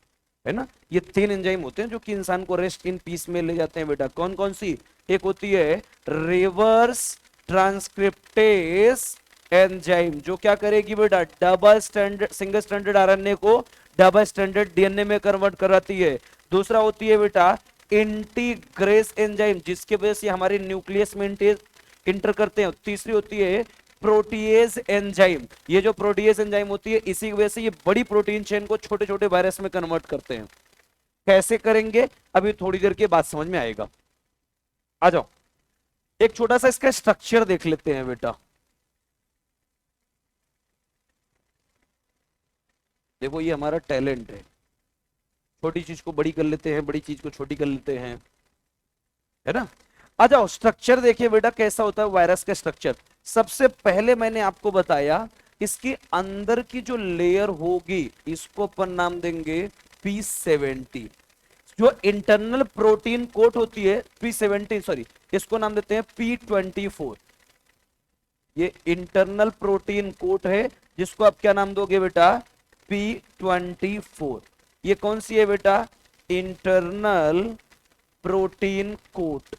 है ना। ये 3 एंजाइम होते हैं जो कि इंसान को रेस्ट इन पीस में ले जाते हैं बेटा। कौन कौन सी? एक होती है रिवर्स ट्रांसक्रिप्टेस एंजाइम, जो क्या करेगी बेटा, double standard single standard RNA को डबल स्टैंडर्ड डीएनए में कन्वर्ट कराती है। दूसरा होती है बेटा इंटीग्रेस एंजाइम, जिसके वजह से हमारे न्यूक्लियस में इंटर करते हैं। तीसरी होती है प्रोटीएज एंजाइम, ये जो प्रोटीएज एंजाइम होती है इसी की वजह से ये बड़ी प्रोटीन चेन को छोटे छोटे वायरस में कन्वर्ट करते हैं। कैसे करेंगे अभी थोड़ी देर के बाद समझ में आएगा। आ जाओ एक छोटा सा इसका स्ट्रक्चर देख लेते हैं बेटा। देखो ये हमारा टैलेंट है, छोटी चीज को बड़ी कर लेते हैं, बड़ी चीज को छोटी कर लेते हैं, है ना। आ जाओ स्ट्रक्चर देखिए बेटा कैसा होता है वायरस का स्ट्रक्चर। सबसे पहले मैंने आपको बताया इसके अंदर की जो लेयर होगी इसको अपन नाम देंगे P70। जो इंटरनल प्रोटीन कोट होती है P17, सॉरी इसको नाम देते हैं P24। ये इंटरनल प्रोटीन कोट है जिसको आप क्या नाम दोगे बेटा, P24। ये कौन सी है बेटा, इंटरनल प्रोटीन कोट,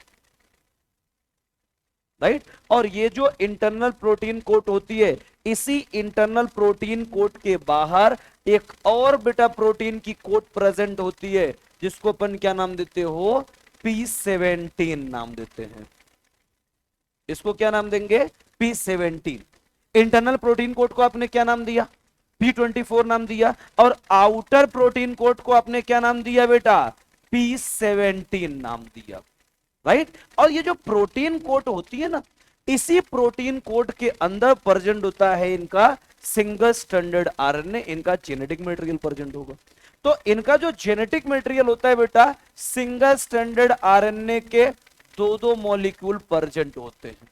राइट। और ये जो इंटरनल प्रोटीन कोट होती है, इसी इंटरनल प्रोटीन कोट के बाहर एक और बेटा प्रोटीन की कोट प्रेजेंट होती है जिसको अपन क्या नाम देते हो, P17 नाम देते हैं। इसको क्या नाम देंगे, P17। इंटरनल प्रोटीन कोट को आपने क्या नाम दिया, P24 नाम दिया। और आउटर प्रोटीन कोट को आपने क्या नाम दिया बेटा, P17 नाम दिया। राइट। और ये जो प्रोटीन कोट होती है ना, इसी प्रोटीन कोट के अंदर प्रेजेंट होता है इनका सिंगल स्टैंडर्ड आरएनए, इनका जेनेटिक मटेरियल प्रेजेंट होगा। तो इनका जो जेनेटिक मटेरियल होता है बेटा, सिंगल स्टैंडर्ड आरएनए के दो दो मॉलिक्यूल प्रेजेंट होते हैं।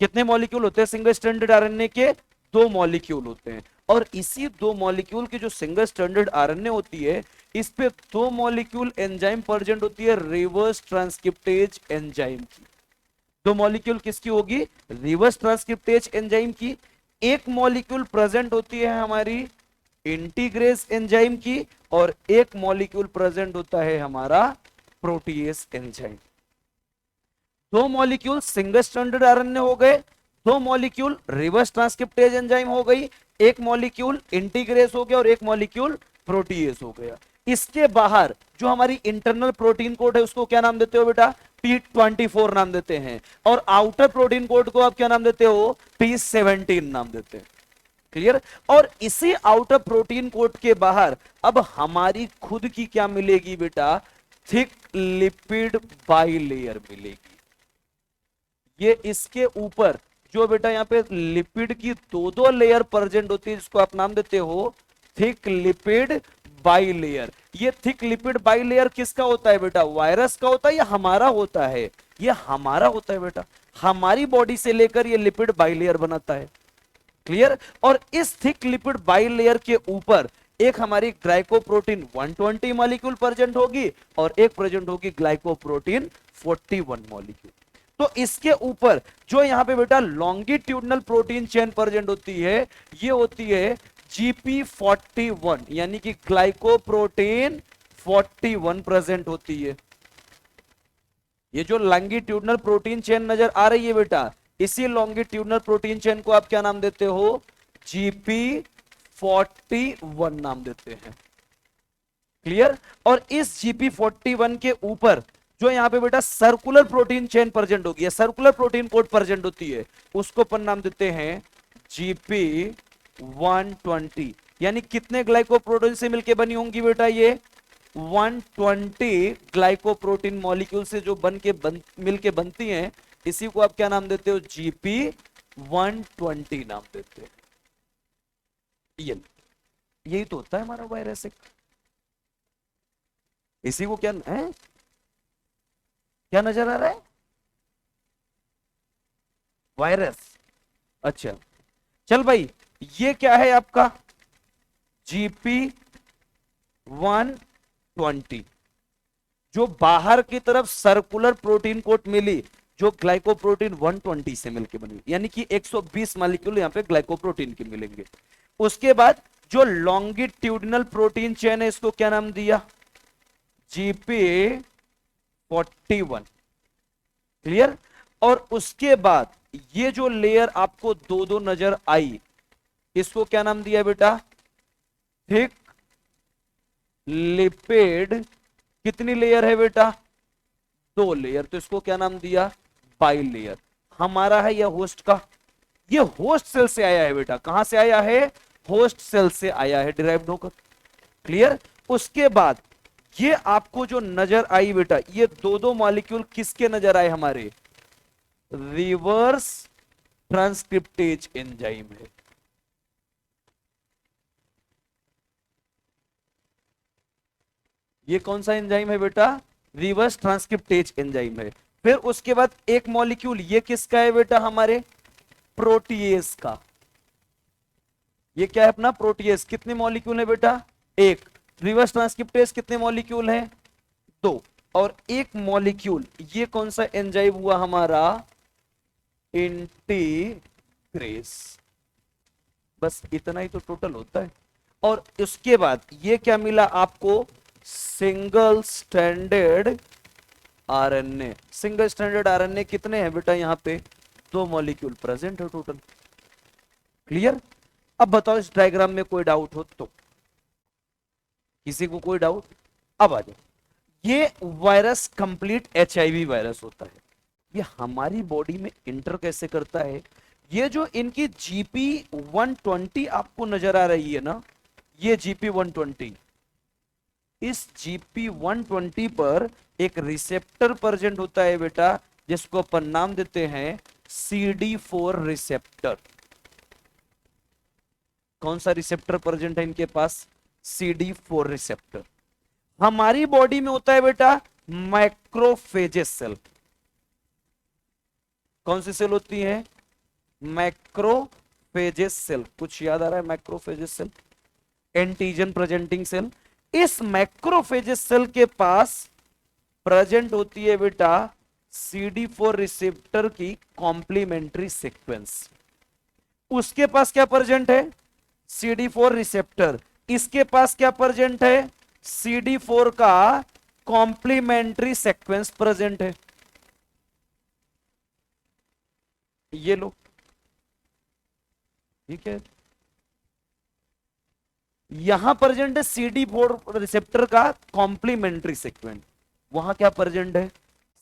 कितने मॉलिक्यूल होते हैं सिंगल स्टैंडर्ड आरएनए के? दो मॉलिक्यूल होते हैं। और इसी दो मॉलिक्यूल की जो सिंगल स्टैंडर्ड आरएनए होती है, इस पे दो मॉलिक्यूल एंजाइम प्रेजेंट होती है, रिवर्स ट्रांसक्रिप्टेज एंजाइम की। दो मॉलिक्यूल किसकी होगी? रिवर्स ट्रांसक्रिप्टेज एंजाइम की। एक मॉलिक्यूल प्रेजेंट होती है हमारी इंटीग्रेस एंजाइम की, और एक मॉलिक्यूल प्रेजेंट होता है हमारा प्रोटीएस एंजाइम। दो मॉलिक्यूल सिंगल स्टैंडर्ड आरएनए हो गए, दो मॉलिक्यूल रिवर्स ट्रांसक्रिप्टेज एंजाइम हो गई, एक मॉलिक्यूल इंटीग्रेस हो गया और एक मॉलिक्यूल प्रोटीएस हो गया। इसके बाहर जो हमारी इंटरनल प्रोटीन कोड है उसको क्या नाम देते हो बेटा? P24 नाम देते हैं। और आउटर प्रोटीन कोड को आप क्या नाम देते हो? P17 नाम देते हैं। क्लियर। और इसी आउटर प्रोटीन कोड के बाहर अब हमारी खुद की क्या मिलेगी बेटा? थिक लिपिड बाइलेयर मिलेगी। ये इसके ऊपर जो बेटा यहाँ पे लिपिड की दो दो लेयर प्रेजेंट होती है, जिसको आप नाम देते हो थिक लिपिड बाइलेयर। ये थिक लिपिड बाइलेयर किसका होता है बेटा? वायरस का होता है या हमारा होता है? ये हमारा होता है बेटा। हमारी बॉडी से लेकर ये लिपिड बाइलेयर बनाता है। क्लियर। और इस थिक लिपिड बाइलेयर के ऊपर एक हमारी ग्लाइकोप्रोटीन 120 मॉलिक्यूल प्रेजेंट होगी और एक प्रेजेंट होगी ग्लाइकोप्रोटीन 41 मॉलिक्यूल। तो इसके ऊपर जो यहां पे बेटा लॉन्गिट्यूडनल प्रोटीन चेन प्रेजेंट होती है, ये होती है GP41, यानी कि ग्लाइकोप्रोटीन 41 प्रेजेंट होती है। ये जो लॉन्गिट्यूडनल प्रोटीन चेन नजर आ रही है बेटा, इसी लॉन्गिट्यूडनल प्रोटीन चेन को आप क्या नाम देते हो? GP41 नाम देते हैं। क्लियर। और इस GP41 के ऊपर जो यहां पे बेटा सर्कुलर प्रोटीन चेन प्रेजेंट होगी या सर्कुलर प्रोटीन कोड प्रेजेंट होती है, उसको अपन नाम देते हैं GP120। यानी कितने ग्लाइकोप्रोटीन से मिलकर बनी होंगी बेटा? ये 120 ग्लाइकोप्रोटीन मॉलिक्यूल से जो मिलके बनती हैं, इसी को आप क्या नाम देते हो? GP120 नाम देते हैं। यही तो होता है हमारा वायरस। इसी को क्या है? क्या नजर आ रहा है? वायरस। अच्छा चल भाई, ये क्या है आपका? GP120। जो बाहर की तरफ सर्कुलर प्रोटीन कोट मिली, जो ग्लाइकोप्रोटीन 120 से मिलकर बनी, यानी कि 120 मॉलिक्यूल यहां पे ग्लाइकोप्रोटीन के मिलेंगे। उसके बाद जो लॉन्गिट्यूडनल प्रोटीन चेन है, इसको क्या नाम दिया? GP41। क्लियर। और उसके बाद ये जो लेयर आपको दो दो नजर आई, इसको क्या नाम दिया बेटा? Thick lipid. कितनी लेयर है बेटा? दो लेयर। तो इसको क्या नाम दिया? बाइलेयर। हमारा है या होस्ट का? ये होस्ट सेल से आया है बेटा। कहां से आया है? होस्ट सेल से आया है, डिराइव्ड होकर। क्लियर। उसके बाद ये आपको जो नजर आई बेटा, ये दो दो मॉलिक्यूल किसके नजर आए? हमारे रिवर्स ट्रांसक्रिप्टेज एंजाइम है। ये कौन सा एंजाइम है बेटा? रिवर्स ट्रांसक्रिप्टेज एंजाइम है। फिर उसके बाद एक मॉलिक्यूल, ये किसका है बेटा? हमारे प्रोटीएस का। ये क्या है अपना? प्रोटीएस। कितने मॉलिक्यूल है बेटा? एक। रिवर्स ट्रांसक्रिप्टेज कितने मॉलिक्यूल है? दो। और एक मॉलिक्यूल, ये कौन सा एंजाइम हुआ हमारा? इंटीग्रेस। बस इतना ही तो टोटल होता है। और उसके बाद ये क्या मिला आपको? Single standard RNA. Single standard RNA कितने हैं बेटा? यहां पे दो मॉलिक्यूल प्रेजेंट है टोटल। क्लियर। अब बताओ इस डायग्राम में कोई डाउट हो तो? किसी को कोई डाउट? अब आ जाओ। ये वायरस कंप्लीट HIV वायरस होता है। ये हमारी बॉडी में इंटर कैसे करता है? ये जो इनकी GP120 आपको नजर आ रही है ना, ये GP120, इस जीपी 120 पर एक रिसेप्टर प्रेजेंट होता है बेटा, जिसको अपन नाम देते हैं CD4 रिसेप्टर। कौन सा रिसेप्टर प्रेजेंट है इनके पास? CD4 receptor. हमारी बॉडी में होता है बेटा मैक्रोफेजेस सेल। कौन सी सेल होती है? Macrophages cell. कुछ याद आ रहा है? Macrophages cell, antigen presenting cell. इस मैक्रोफेजेस सेल के पास प्रेजेंट होती है बेटा CD4 रिसेप्टर की कॉम्प्लीमेंट्री सीक्वेंस। उसके पास क्या प्रेजेंट है? CD4 receptor. इसके पास क्या प्रेजेंट है? CD4 का कॉम्प्लीमेंट्री सीक्वेंस प्रेजेंट है। ये लो, ठीक है। यहां प्रेजेंट है CD4 रिसेप्टर का कॉम्प्लीमेंट्री सीक्वेंस, वहां क्या प्रेजेंट है?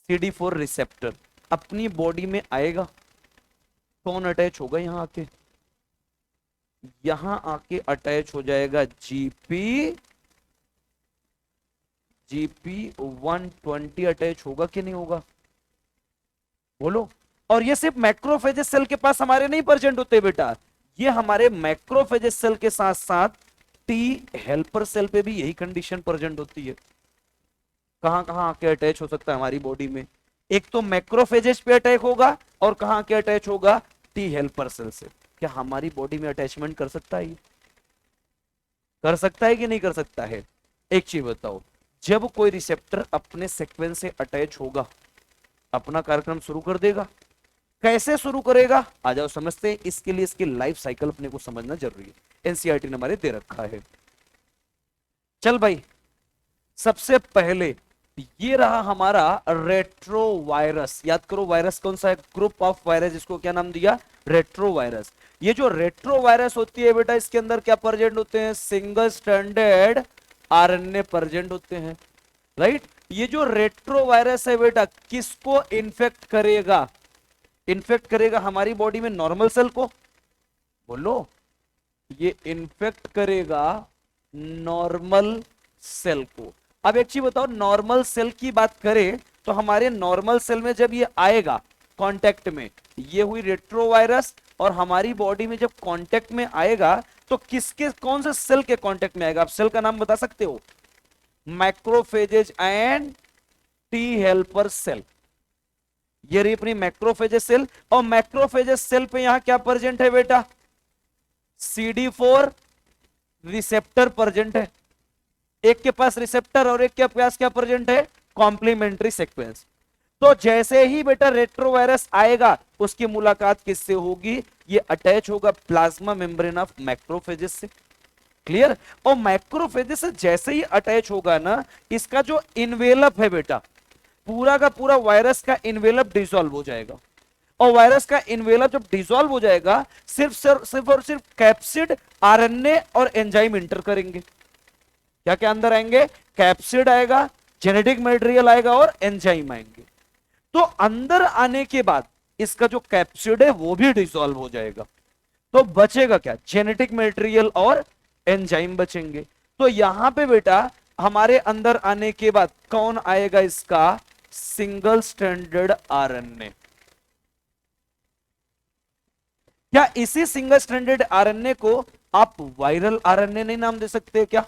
CD4 receptor. अपनी बॉडी में आएगा, कौन अटैच होगा? यहां आके, यहां आके अटैच हो जाएगा जीपी 120 अटैच होगा कि नहीं होगा? बोलो। और ये सिर्फ मैक्रोफेजेस सेल के पास हमारे नहीं प्रेजेंट होते बेटा, ये हमारे मैक्रोफेजेस सेल के साथ साथ टी हेल्पर सेल पे भी यही कंडीशन प्रेजेंट होती है। कहां कहां आके अटैच हो सकता है हमारी बॉडी में? एक तो मैक्रोफेजेस पे अटैक होगा, और कहां के अटैच होगा? टी हेल्पर सेल से। क्या हमारी बॉडी में अटैचमेंट कर सकता है? कर सकता है कि नहीं कर सकता है? एक चीज बताओ, जब कोई रिसेप्टर अपने सीक्वेंस से अटैच होगा, अपना कार्यक्रम शुरू कर देगा। कैसे शुरू करेगा? आ जाओ समझते हैं। इसके लिए इसकी लाइफ साइकिल अपने को समझना जरूरी है, एनसीईआरटी ने हमारे दे रखा है। चल भाई, सबसे पहले ये रहा हमारा रेट्रो वायरस। याद करो वायरस कौन सा है? ग्रुप ऑफ वायरस, जिसको क्या नाम दिया? Retro virus. ये जो रेट्रो वायरस होती है बेटा, इसके अंदर क्या प्रेजेंट होते हैं? सिंगल स्ट्रैंडेड आरएनए प्रेजेंट होते हैं, राइट। ये जो रेट्रो वायरस है बेटा, किसको इन्फेक्ट करेगा? इन्फेक्ट करेगा हमारी बॉडी में नॉर्मल सेल को। बोलो, ये इन्फेक्ट करेगा नॉर्मल सेल को। अब एक चीज बताओ, नॉर्मल सेल की बात करें तो हमारे नॉर्मल सेल में जब ये आएगा कांटेक्ट में, ये हुई रेट्रोवायरस, और हमारी बॉडी में जब कांटेक्ट में आएगा तो किसके, कौन से सेल के कांटेक्ट में आएगा? आप सेल का नाम बता सकते हो? Macrophages and T helper cell. ये रही अपनी मैक्रोफेजेस सेल, और मैक्रोफेजेस सेल पे यहां क्या प्रेजेंट है बेटा? CD4 रिसेप्टर प्रेजेंट है। एक के पास रिसेप्टर और एक के पास क्या प्रेजेंट है? Complementary sequence. तो जैसे ही बेटा रेट्रोवायरस आएगा, उसकी मुलाकात किससे होगी? ये अटैच होगा प्लाज्मा मेम्ब्रेन ऑफ मैक्रोफेजेस से। क्लियर? और मैक्रोफेजेस से जैसे ही अटैच होगा ना, इसका जो इन्वेलप है बेटा, पूरा का पूरा वायरस का इन्वेलप डिसॉल्व हो जाएगा। और वायरस का इन्वेलप जब डिसॉल्व हो जाएगा, सिर्फ और सिर्फ कैप्सिड, आरएनए और एंजाइम इंटर करेंगे। क्या क्या अंदर आएंगे? कैप्सिड आएगा, जेनेटिक मटेरियल आएगा और एंजाइम आएंगे। तो अंदर आने के बाद इसका जो कैप्सिड है वो भी डिसॉल्व हो जाएगा। तो बचेगा क्या? जेनेटिक मटेरियल और एंजाइम बचेंगे। तो यहां पे बेटा हमारे अंदर आने के बाद कौन आएगा? इसका सिंगल स्ट्रैंडेड आरएनए। क्या इसी सिंगल स्ट्रैंडेड आरएनए को आप वायरल आरएनए नहीं नाम दे सकते क्या?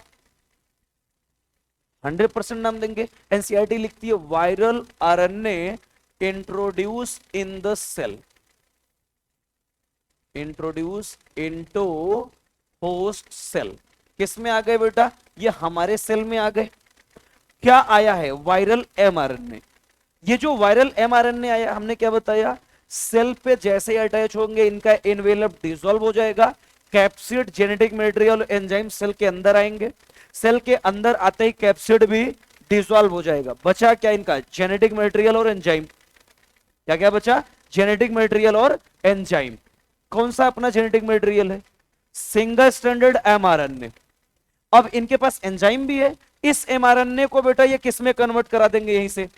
100% नाम देंगे। एनसीईआरटी लिखती है viral RNA introduce in the cell, introduce into host cell. किस में आ गए बेटा? ये हमारे सेल में आ गए। क्या आया है? Viral mRNA. ये जो वायरल एमआरएनए आया, हमने क्या बताया? सेल पे जैसे ही अटैच होंगे, इनका इनवेलप डिसॉल्व हो जाएगा। Capsid, genetic material, enzyme cell के अंदर आएंगे। सेल के अंदर आते ही कैप्सिड भी डिसॉल्व हो जाएगा। बचा क्या इनका? जेनेटिक मटेरियल और एंजाइम। क्या क्या बचा? जेनेटिक मटेरियल और एंजाइम। कौन सा अपना जेनेटिक मटेरियल है? Single stranded mRNA. अब इनके पास एंजाइम भी है। इस एमआरएनए को बेटा ये किस में कन्वर्ट करा देंगे? यहीं से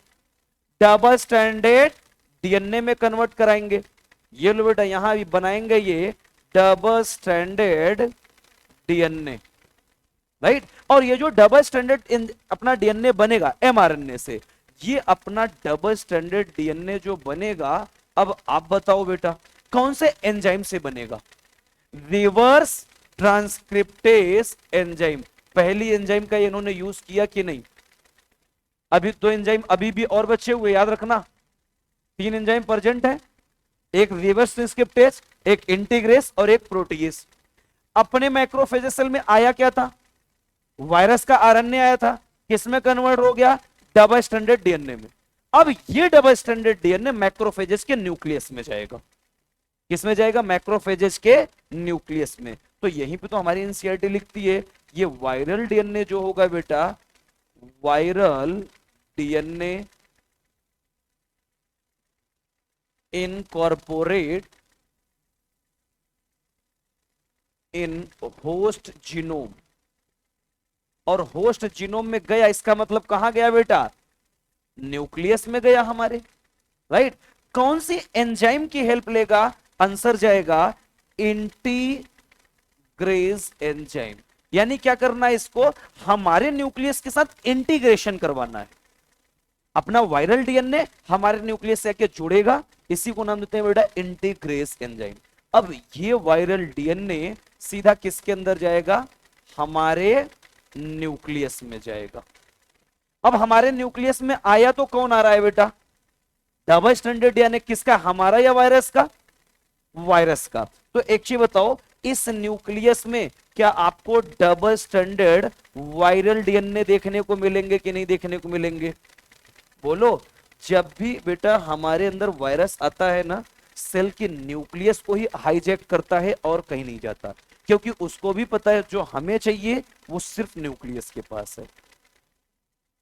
डबल स्ट्रैंडेड डीएनए में कन्वर्ट कराएंगे। ये लो बेटा, यहां भी बनाएंगे ये डबल स्ट्रैंडेड डीएनए। राइट। और ये जो डबल स्टैंडर्ड अपना डीएनए बनेगा एमआरएनए से, ये अपना डबल स्टैंडर्ड डीएनए जो बनेगा, अब आप बताओ बेटा कौन से एंजाइम से बनेगा? Reverse transcriptase enzyme. पहली एंजाइम का इन्होंने यूज किया कि नहीं? अभी तो एंजाइम अभी भी और बचे हुए, याद रखना 3 एंजाइम प्रेजेंट है, एक रिवर्स ट्रांसक्रिप्टेस, एक इंटीग्रेस और एक प्रोटीएस। अपने मैक्रोफेजेस सेल में आया क्या था? वायरस का आरएनए आया था, किसमें कन्वर्ट हो गया? डबल स्टैंडर्ड डीएनए में। अब ये डबल स्टैंडर्ड डीएनए मैक्रोफेजेस के न्यूक्लियस में जाएगा। किसमें जाएगा? मैक्रोफेजेस के न्यूक्लियस में। तो यहीं पे तो हमारी एनसीईआरटी लिखती है ये वायरल डीएनए जो होगा बेटा, वायरल डीएनए इनकॉर्पोरेट इन होस्ट जीनोम। और होस्ट जीनोम में गया, इसका मतलब कहां गया बेटा? न्यूक्लियस में गया हमारे, राइट। कौन सी एंजाइम की हेल्प लेगा? आंसर जाएगा इंटीग्रेज एंजाइम। यानी क्या करना है इसको? हमारे न्यूक्लियस के साथ इंटीग्रेशन करवाना है। अपना वायरल डीएनए हमारे न्यूक्लियस से आके जुड़ेगा, इसी को नाम देते हैं बेटा इंटीग्रेज एंजाइम। अब ये वायरल डीएनए सीधा किसके अंदर जाएगा? हमारे न्यूक्लियस में जाएगा। अब हमारे न्यूक्लियस में आया तो कौन आ रहा है बेटा? Double standard DNA. किसका? हमारा या वायरस का? वायरस का। तो एक चीज बताओ, इस न्यूक्लियस में क्या आपको डबल स्टैंडर्ड वायरल डीएनए देखने को मिलेंगे कि नहीं देखने को मिलेंगे? बोलो। जब भी बेटा हमारे अंदर वायरस आता है ना, सेल की न्यूक्लियस को ही हाईजैक करता है और कहीं नहीं जाता, क्योंकि उसको भी पता है जो हमें चाहिए वो सिर्फ न्यूक्लियस के पास है।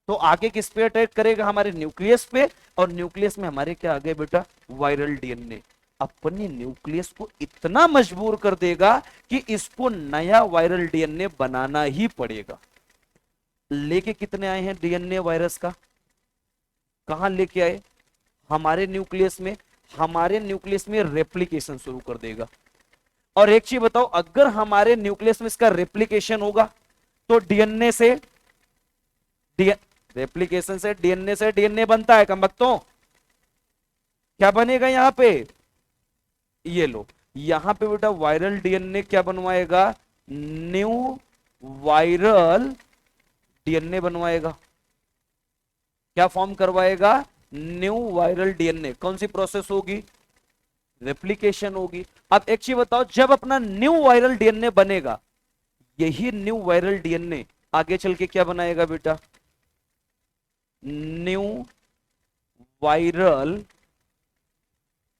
तो आगे किस पे अटैक करेगा? हमारे न्यूक्लियस पे। और न्यूक्लियस में हमारे क्या आ गए बेटा? Viral DNA. अपने न्यूक्लियस को इतना मजबूर कर देगा कि इसको नया वायरल डीएनए बनाना ही पड़ेगा। लेके कितने आए हैं डीएनए वायरस का? कहां लेके आए? हमारे न्यूक्लियस में। हमारे न्यूक्लियस में रेप्लिकेशन शुरू कर देगा। और एक चीज बताओ, अगर हमारे न्यूक्लियस में इसका रेप्लिकेशन होगा तो डीएनए से रेप्लिकेशन से डीएनए बनता है कमबख्तों। क्या बनेगा यहां पे? ये लो, यहां पे बेटा वायरल डीएनए क्या बनवाएगा? न्यू वायरल डीएनए बनवाएगा। क्या फॉर्म करवाएगा? New viral DNA. कौन सी प्रोसेस होगी? रेप्लिकेशन होगी। अब एक चीज बताओ, जब अपना न्यू वायरल डीएनए बनेगा, यही न्यू वायरल डीएनए आगे चल के क्या बनाएगा बेटा? New viral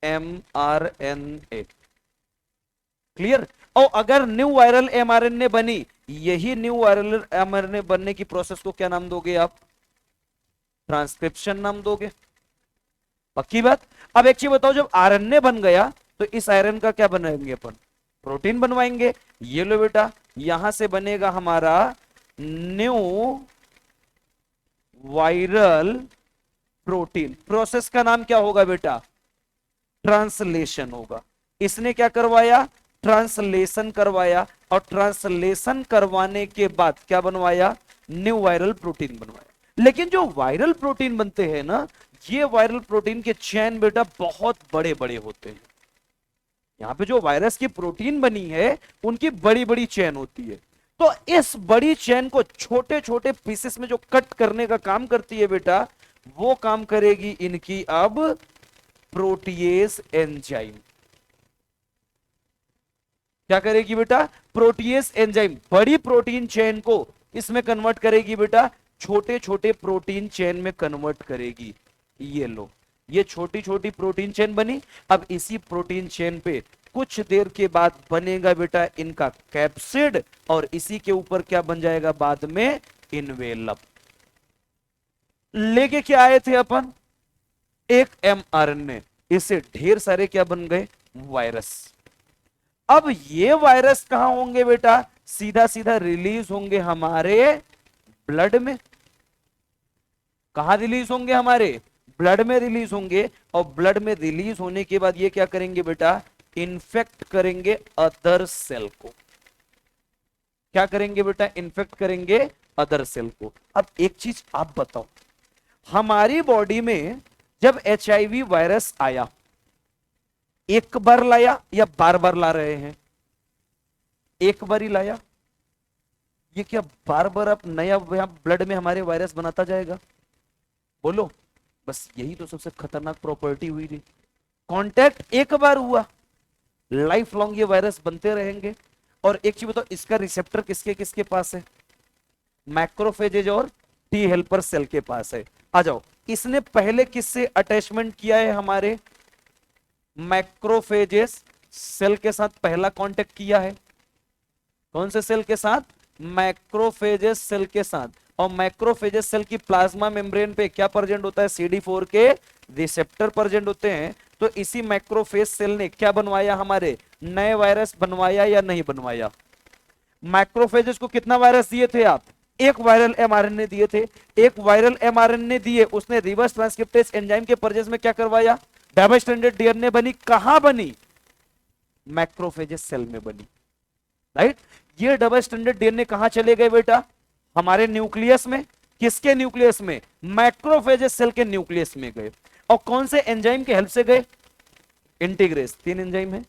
mRNA. क्लियर? और अगर न्यू वायरल एमआरएनए बनी, यही न्यू वायरल एमआरएनए बनने की प्रोसेस को क्या नाम दोगे आप? ट्रांसक्रिप्शन नाम दोगे। पक्की बात। अब एक चीज बताओ, जब आरएनए बन गया तो इस आयरन का क्या बनाएंगे अपन? प्रोटीन बनवाएंगे। ये लो बेटा, यहां से बनेगा हमारा न्यू वायरल प्रोटीन। प्रोसेस का नाम क्या होगा बेटा? ट्रांसलेशन होगा। इसने क्या करवाया? ट्रांसलेशन करवाया। और ट्रांसलेशन करवाने के बाद क्या बनवाया? न्यू वायरल प्रोटीन बनवाया। लेकिन जो वायरल प्रोटीन बनते हैं ना, ये वायरल प्रोटीन के चेन बेटा बहुत बड़े बड़े होते हैं। यहां पे जो वायरस की प्रोटीन बनी है उनकी बड़ी बड़ी चेन होती है। तो इस बड़ी चेन को छोटे छोटे पीसेस में जो कट करने का काम करती है बेटा, वो काम करेगी इनकी अब प्रोटीएस एंजाइम। क्या करेगी बेटा? प्रोटीएस एंजाइम बड़ी प्रोटीन चेन को इसमें कन्वर्ट करेगी बेटा, छोटे छोटे प्रोटीन चेन में कन्वर्ट करेगी। ये लो, ये छोटी छोटी प्रोटीन चेन बनी। अब इसी प्रोटीन चेन पे कुछ देर के बाद बनेगा बेटा इनका कैप्सिड, और इसी के ऊपर क्या बन जाएगा बाद में? इन्वेलप। लेके क्या आए थे अपन? एक एमआरएनए। इससे ढेर सारे क्या बन गए? वायरस। अब ये वायरस कहां होंगे बेटा? सीधा सीधा रिलीज होंगे हमारे ब्लड में। कहां रिलीज होंगे? हमारे ब्लड में रिलीज होंगे। और ब्लड में रिलीज होने के बाद ये क्या करेंगे बेटा? इन्फेक्ट करेंगे अदर सेल को। क्या करेंगे बेटा, इन्फेक्ट करेंगे अदर सेल को। अब एक चीज आप बताओ, हमारी बॉडी में जब एचआईवी वायरस आया, एक बार लाया या बार बार ला रहे हैं? एक बार ही लाया। ये क्या बार बार अब नया ब्लड में हमारे वायरस बनाता जाएगा? बोलो। बस यही तो सबसे खतरनाक प्रॉपर्टी हुई थी। कांटेक्ट एक बार हुआ, लाइफ लॉन्ग ये वायरस बनते रहेंगे। और एक चीज बताओ, इसका रिसेप्टर किसके किसके पास है? मैक्रोफेजेज और टी हेल्पर सेल के पास है। आ जाओ, इसने पहले किससे अटैचमेंट किया है? हमारे मैक्रोफेजेस सेल के साथ पहला कांटेक्ट किया है। कौन से सेल के साथ? मैक्रोफेजेस सेल के साथ। और मैक्रोफेजेस सेल की प्लाज्मा मेम्ब्रेन पे क्या प्रेजेंट होता है? CD4 के रिसेप्टर प्रेजेंट होते हैं। तो इसी मैक्रोफेज सेल ने क्या बनवाया? हमारे नए वायरस बनवाया या नहीं बनवाया? मैक्रोफेजेस को कितना वायरस दिए थे आप? एक वायरल एमआरएनए दिए थे। एक वायरल एमआरएनए दिए, उसने रिवर्स ट्रांसक्रिप्टेज एंजाइम के प्रेजेंस में क्या करवाया? डबल स्ट्रैंडेड डीएनए बनी। कहां बनी? मैक्रोफेजेस सेल में बनी, राइट। ये डबल स्ट्रैंडेड डीएनए कहां चले गए बेटा? हमारे न्यूक्लियस में। किसके न्यूक्लियस में? मैक्रोफेजेस सेल के न्यूक्लियस में गए। और कौन से एंजाइम के हेल्प से गए? इंटीग्रेस। 3 एंजाइम है,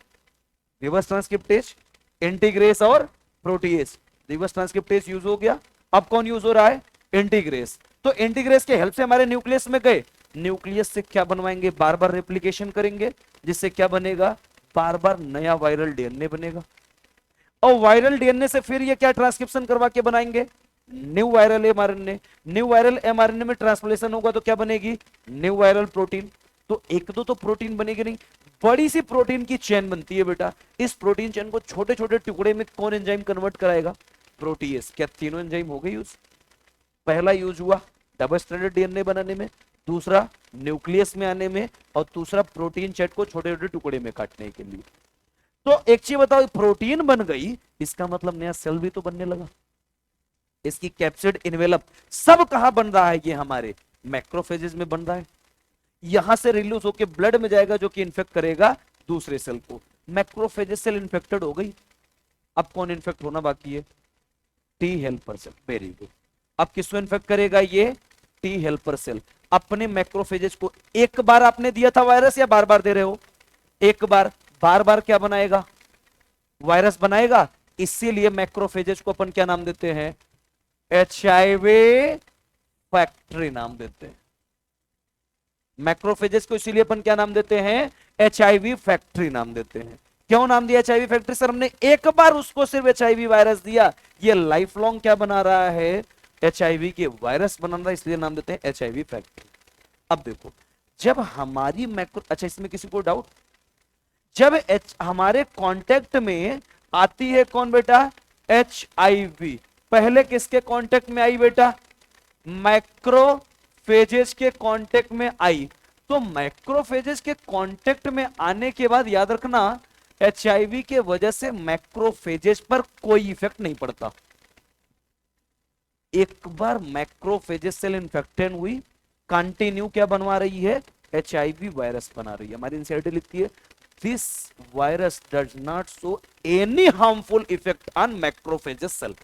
रिवर्स ट्रांसक्रिप्टेज, इंटीग्रेस और प्रोटीएज। रिवर्स ट्रांसक्रिप्टेज यूज हो गया, अब कौन यूज हो रहा है? इंटीग्रेस। तो इंटीग्रेस के हेल्प से हमारे न्यूक्लियस में गए। न्यूक्लियस से क्या बनवाएंगे? बार बार रेप्लिकेशन करेंगे, जिससे क्या बनेगा? बार बार नया वायरल डीएनए बनेगा। और वायरल डीएनए से फिर ये क्या ट्रांसक्रिप्शन करवा के बनाएंगे? New viral mRNA. New viral mRNA में ट्रांसलेशन होगा तो क्या बनेगी? New viral protein. तो एक दो तो प्रोटीन बनेगी नहीं, बड़ी सी प्रोटीन की चेन बनती है बेटा। इस प्रोटीन चेन को छोटे छोटे टुकड़े में कौन एंजाइम कन्वर्ट कराएगा? प्रोटीएज। क्या तीनों एंजाइम हो गए यूज? पहला यूज हुआ डबल स्ट्रैंडेड डीएनए बनाने में, दूसरा न्यूक्लियस में आने में, और दूसरा प्रोटीन चेन को छोटे छोटे टुकड़े में काटने के लिए। तो एक चीज बताओ, प्रोटीन बन गई, इसका मतलब नया सेल भी तो बनने लगा। इसकी कैप्सिड इन्वेलप सब कहां बन रहा है? ये हमारे मैक्रोफेजेस में बन रहा है। यहां से रिलीज होकर ब्लड में जाएगा, जो कि इन्फेक्ट करेगा दूसरे सेल को। मैक्रोफेजेस सेल इन्फेक्टेड हो गई। अब कौन इन्फेक्ट होना बाकी है? T helper cell. Very good. अब किसको इन्फेक्ट करेगा? ये टी हेल्पर सेल। अपने मैक्रोफेजेस को एक बार आपने दिया था वायरस, या बार बार दे रहे हो? एक बार। बार बार क्या बनाएगा? वायरस बनाएगा। इसीलिए मैक्रोफेजेस को अपन क्या नाम देते हैं? एचआईवी फैक्ट्री नाम देते हैं। मैक्रोफेजेस को इसीलिए अपन क्या नाम देते हैं? एचआईवी फैक्ट्री नाम देते हैं। क्यों नाम दिया एचआईवी फैक्ट्री? सर हमने एक बार उसको सिर्फ एचआईवी वायरस दिया, ये लाइफ लॉन्ग क्या बना रहा है? एचआईवी के वायरस बना रहा है, इसलिए नाम देते हैं एचआईवी फैक्ट्री। अब देखो, जब हमारी मैक्रो, अच्छा इसमें किसी को डाउट? जब हमारे कांटेक्ट में आती है कौन बेटा? एचआईवी। पहले किसके कांटेक्ट में आई बेटा? मैक्रोफेजेस के कांटेक्ट में आई। तो मैक्रोफेजेस के कांटेक्ट में आने के बाद याद रखना, एचआईवी के वजह से मैक्रोफेजेस पर कोई इफेक्ट नहीं पड़ता। एक बार मैक्रोफेजेस सेल इन्फेक्टेड हुई, कंटिन्यू क्या बनवा रही है? एचआईवी वायरस बना रही है। हमारी एनसीईआरटी लिखती है, this virus does not show any harmful effect on macrophages cell.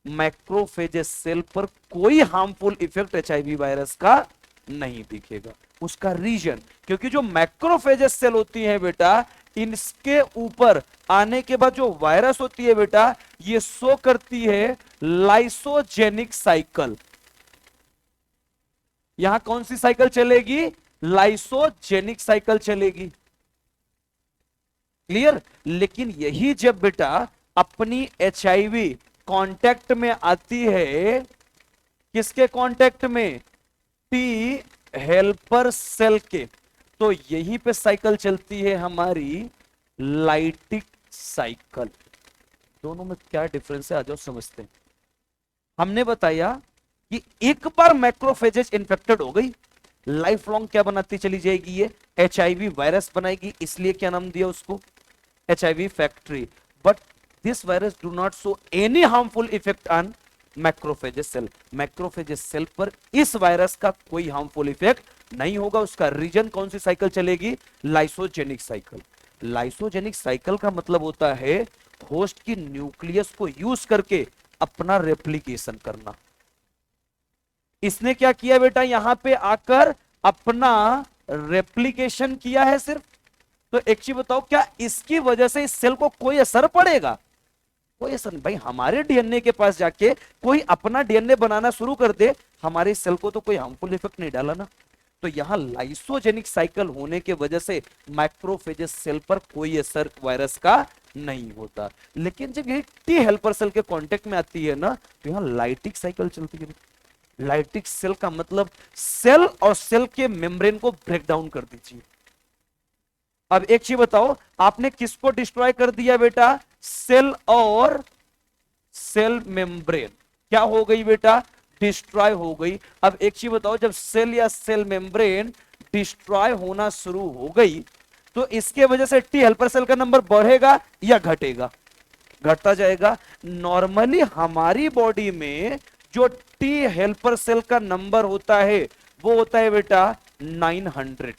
Macrophages cell पर कोई हार्मफुल इफेक्ट एचआईवी वायरस का नहीं दिखेगा। उसका रीजन, क्योंकि जो मैक्रोफेजेस सेल होती है बेटा, इनके ऊपर आने के बाद जो वायरस होती है बेटा, ये शो करती है लाइसोजेनिक साइकिल। यहां कौन सी साइकिल चलेगी? लाइसोजेनिक साइकिल चलेगी। क्लियर? लेकिन यही जब बेटा अपनी एचआईवी कांटेक्ट में आती है, किसके कांटेक्ट में? टी हेल्पर सेल के, तो यहीं पे साइकिल चलती है हमारी लाइटिक साइकिल। दोनों में क्या डिफरेंस है, आ जाओ समझते हैं। हमने बताया कि एक बार मैक्रोफेजेस इंफेक्टेड हो गई, लाइफ लॉन्ग क्या बनाती चली जाएगी? ये एचआईवी वायरस बनाएगी, इसलिए क्या नाम दिया उसको? HIV factory. But this virus do not show any harmful effect on macrophages cell. Macrophages cell पर इस वायरस का कोई हार्मफुल इफेक्ट नहीं होगा। उसका रीजन कौन सी साइकिल चलेगी? Lysogenic cycle. लाइसोजेनिक साइकिल का मतलब होता है होस्ट की न्यूक्लियस को यूज करके अपना रेप्लिकेशन करना। इसने क्या किया बेटा, यहां पे आकर अपना रेप्लिकेशन किया है सिर्फ। तो एक चीज बताओ, क्या इसकी वजह से इस सेल को कोई असर पड़ेगा? कोई असर नहीं भाई। हमारे डीएनए के पास जाके कोई अपना डीएनए बनाना शुरू कर दे, हमारे सेल को तो कोई हार्मफुल इफेक्ट नहीं डाला ना। तो यहां लाइसोजेनिक साइकिल होने के वजह से माइक्रोफेजेस सेल पर कोई असर वायरस का नहीं होता। लेकिन जब ये टी हेल्पर सेल के कांटेक्ट में आती है ना, तो यहां लाइटिक साइकिल चलती है। लाइटिक सेल का मतलब सेल और सेल के मेम्ब्रेन को ब्रेक डाउन कर दीजिए। अब एक चीज बताओ, आपने किसको डिस्ट्रॉय कर दिया बेटा? सेल और सेल मेम्ब्रेन क्या हो गई बेटा? डिस्ट्रॉय हो गई। अब एक चीज बताओ, जब सेल या सेल मेम्ब्रेन डिस्ट्रॉय होना शुरू हो गई, तो इसके वजह से टी हेल्पर सेल का नंबर बढ़ेगा या घटेगा? घटता जाएगा। नॉर्मली हमारी बॉडी में जो टी हेल्पर सेल का नंबर होता है वो होता है बेटा 900।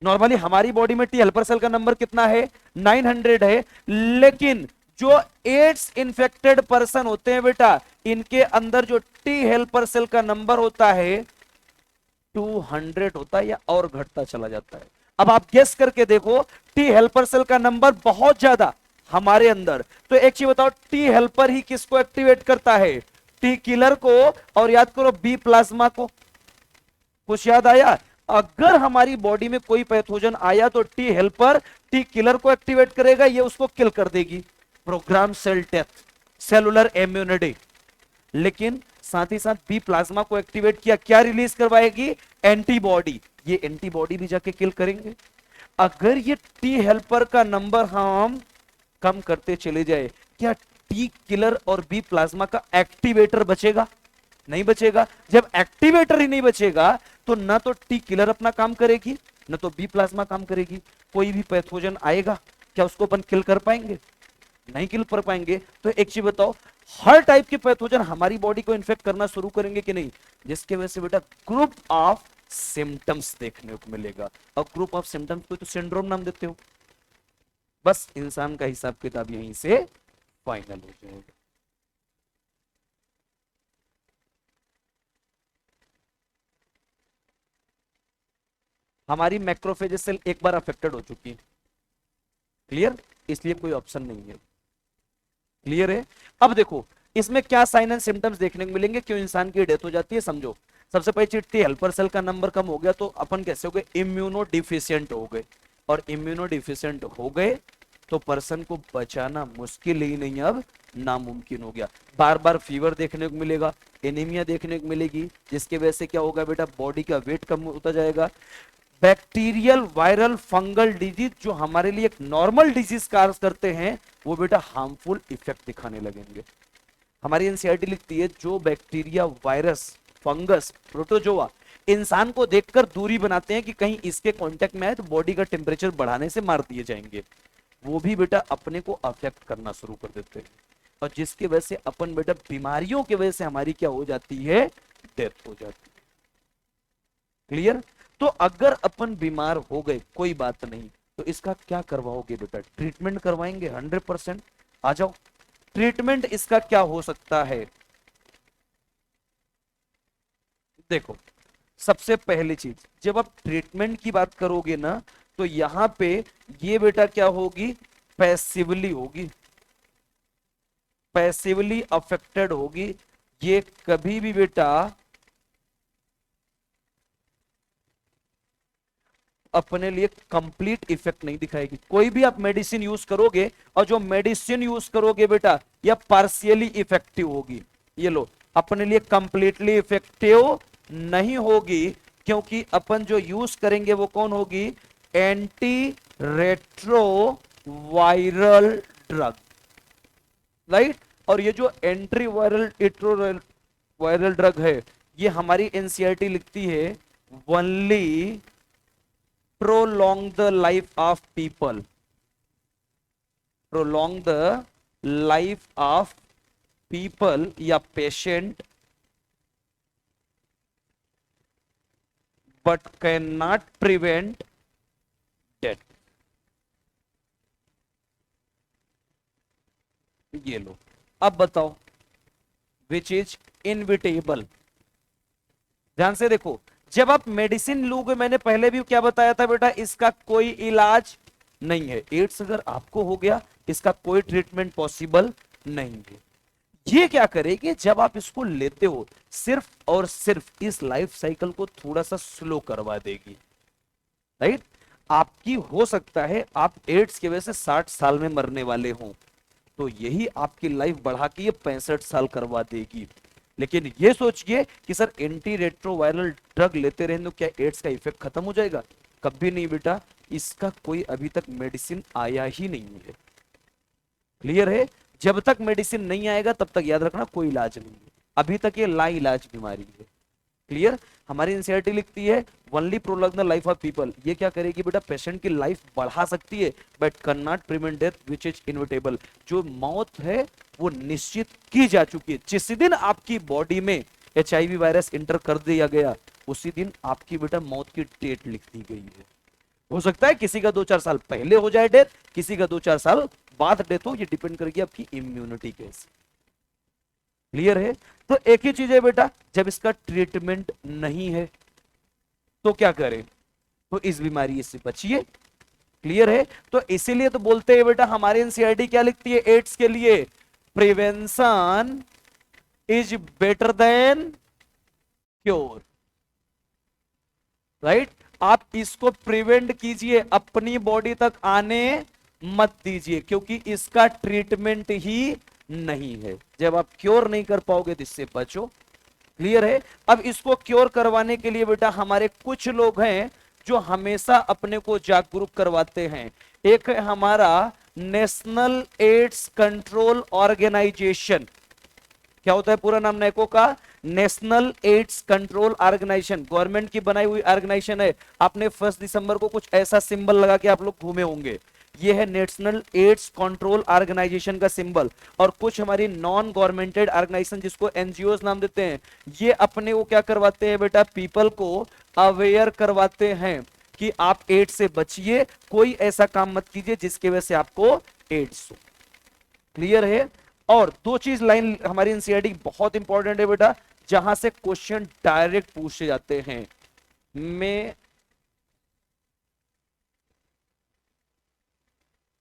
नॉर्मली हमारी बॉडी में टी हेल्पर सेल का नंबर कितना है? 900 है। लेकिन जो एड्स इन्फेक्टेड पर्सन होते हैं बेटा, इनके अंदर जो टी हेल्पर सेल का नंबर होता है 200 होता है, या और घटता चला जाता है। अब आप गेस करके देखो, टी हेल्पर सेल का नंबर बहुत ज्यादा हमारे अंदर, तो एक चीज बताओ, टी हेल्पर ही किसको एक्टिवेट करता है? टी किलर को, और याद करो बी प्लाज्मा को। कुछ याद आया? अगर हमारी बॉडी में कोई पैथोजन आया तो टी हेल्पर टी किलर को एक्टिवेट करेगा, ये उसको किल कर देगी। Programme cell death, cellular immunity. लेकिन साथ ही साथ बी प्लाज्मा को एक्टिवेट किया, क्या रिलीज करवाएगी? एंटीबॉडी। ये एंटीबॉडी भी जाके किल करेंगे। अगर ये टी हेल्पर का नंबर हम कम करते चले जाए, क्या टी किलर और बी प्लाज्मा का एक्टिवेटर बचेगा? नहीं बचेगा। जब एक्टिवेटर ही नहीं बचेगा, तो ना तो टी किलर अपना काम करेगी, ना तो बी प्लाज्मा काम करेगी। कोई भी पैथोजन आएगा, क्या उसको अपन किल कर पाएंगे? नहीं किल कर पाएंगे। तो एक चीज बताओ, हर टाइप के पैथोजन हमारी बॉडी को इन्फेक्ट करना शुरू करेंगे कि नहीं? जिसके वजह से बेटा ग्रुप ऑफ सिम्टम्स देखने को मिलेगा। और ग्रुप ऑफ सिम्टम्स को तो सिंड्रोम नाम देते हो। बस इंसान का हिसाब किताब यहीं से फाइनल हो जाएगा। हमारी मैक्रोफेजेस सेल एक बार अफेक्टेड हो चुकी है। क्लियर? इसलिए कोई ऑप्शन नहीं है। क्लियर है? अब देखो इसमें क्या साइन एंड सिम्टम्स देखने को मिलेंगे, क्यों इंसान की डेथ हो जाती है, समझो। सबसे पहली चीज, टी हेल्पर सेल का नंबर कम हो गया, तो अपन कैसे हो गए? इम्यूनो डिफिशियंट हो गए। और इम्यूनो डिफिशियंट हो गए तो पर्सन को बचाना मुश्किल ही नहीं, अब नामुमकिन हो गया। बार बार फीवर देखने को मिलेगा, एनीमिया देखने को मिलेगी, जिसके वजह से क्या होगा बेटा? बॉडी का वेट कम होता जाएगा। बैक्टीरियल, वायरल, फंगल डिजीज जो हमारे लिए एक नॉर्मल डिजीज कार्य करते हैं, वो बेटा हार्मफुल इफेक्ट दिखाने लगेंगे। हमारी एनसीईआरटी लिखती है, जो बैक्टीरिया, वायरस, फंगस, प्रोटोजोआ इंसान को देखकर दूरी बनाते हैं कि कहीं इसके कांटेक्ट में आए तो बॉडी का टेम्परेचर बढ़ाने से मार दिए जाएंगे, वो भी बेटा अपने को अफेक्ट करना शुरू कर देते हैं। और जिसकी वजह से अपन बेटा बीमारियों की वजह से हमारी क्या हो जाती है? डेथ हो जाती है। क्लियर? तो अगर अपन बीमार हो गए, कोई बात नहीं, तो इसका क्या करवाओगे बेटा? ट्रीटमेंट करवाएंगे 100%। आ जाओ, ट्रीटमेंट इसका क्या हो सकता है? देखो, सबसे पहली चीज, जब आप ट्रीटमेंट की बात करोगे ना, तो यहां पे ये बेटा क्या होगी? पैसिवली होगी, पैसिवली अफेक्टेड होगी। ये कभी भी बेटा अपने लिए कंप्लीट इफेक्ट नहीं दिखाएगी। कोई भी आप मेडिसिन यूज करोगे, और जो मेडिसिन यूज करोगे बेटा, या पार्शियली इफेक्टिव होगी। ये लो, अपने लिए कंप्लीटली इफेक्टिव नहीं होगी, क्योंकि अपन जो यूज करेंगे वो कौन होगी? Anti retro viral drug, right. और ये जो एंट्री वायरल इट्रो वायरल ड्रग है, ये हमारी एनसीईआरटी लिखती है only prolong the life of people, prolong the life of people या patient, but cannot prevent death। ये लो। अब बताओ विच इज इनविटेबल। ध्यान से देखो, जब आप मेडिसिन लोगे, मैंने पहले भी क्या बताया था बेटा, इसका कोई इलाज नहीं है। एड्स अगर आपको हो गया, इसका कोई ट्रीटमेंट पॉसिबल नहीं है। ये क्या करेगी, जब आप इसको लेते हो, सिर्फ और सिर्फ इस लाइफ साइकिल को थोड़ा सा स्लो करवा देगी। राइट। आपकी हो सकता है आप एड्स की वजह से 60 साल में मरने वाले हो, तो यही आपकी लाइफ बढ़ा के ये 65 साल करवा देगी। लेकिन ये सोचिए कि सर एंटी रेट्रोवायरल ड्रग लेते रहें तो क्या एड्स का इफेक्ट खत्म हो जाएगा? कभी नहीं बेटा, इसका कोई अभी तक मेडिसिन आया ही नहीं है। क्लियर है? जब तक मेडिसिन नहीं आएगा तब तक याद रखना कोई इलाज नहीं है। अभी तक ये ला इलाज बीमारी है। क्लियर? हमारी एनसीईआरटी लिखती है only prolong the life of people. ये क्या करेगी बेटा, पेशेंट की लाइफ बढ़ा सकती है but can not prevent death which is inevitable. जो मौत है वो निश्चित की जा चुकी है। जिस दिन आपकी बॉडी में एचआईवी वायरस इंटर कर दिया गया, उसी दिन आपकी बेटा मौत की डेट लिख दी गई है। हो सकता है किसी का 2-4 साल पहले हो जाए डेथ, किसी का 2-4 साल बाद डेथ हो। ये डिपेंड करेगी आपकी इम्यूनिटी कैसे। क्लियर है? तो एक ही चीज है बेटा, जब इसका ट्रीटमेंट नहीं है तो क्या करें? तो इस बीमारी से बचिए। क्लियर है? तो इसीलिए तो बोलते हैं बेटा, हमारी एनसीईआरटी क्या लिखती है एड्स के लिए, prevention is better than cure. Right? आप इसको प्रिवेंट कीजिए, अपनी बॉडी तक आने मत दीजिए, क्योंकि इसका ट्रीटमेंट ही नहीं है। जब आप क्योर नहीं कर पाओगे तो इससे बचो। क्लियर है? अब इसको क्योर करवाने के लिए बेटा हमारे कुछ लोग हैं जो हमेशा अपने को जागरूक करवाते हैं। एक है हमारा नेशनल एड्स कंट्रोल ऑर्गेनाइजेशन। क्या होता है पूरा नाम नेको का? National AIDS control organisation. Government की बनाई हुई ऑर्गेनाइजेशन है। आपने 1 दिसंबर को कुछ ऐसा सिंबल लगा के आप लोग घूमे होंगे, ये है नेशनल एड्स कंट्रोल ऑर्गेनाइजेशन का सिंबल। और कुछ हमारी नॉन गवर्नमेंटेड ऑर्गेनाइजेशन जिसको एनजीओ नाम देते हैं, ये अपने को क्या करवाते हैं बेटा, पीपल को अवेयर करवाते हैं कि आप एड्स से बचिए, कोई ऐसा काम मत कीजिए जिसकी वजह से आपको एड्स हो। क्लियर है? और 2 चीज लाइन हमारी एनसीईआरटी बहुत इंपॉर्टेंट है बेटा, जहां से क्वेश्चन डायरेक्ट पूछे जाते हैं। में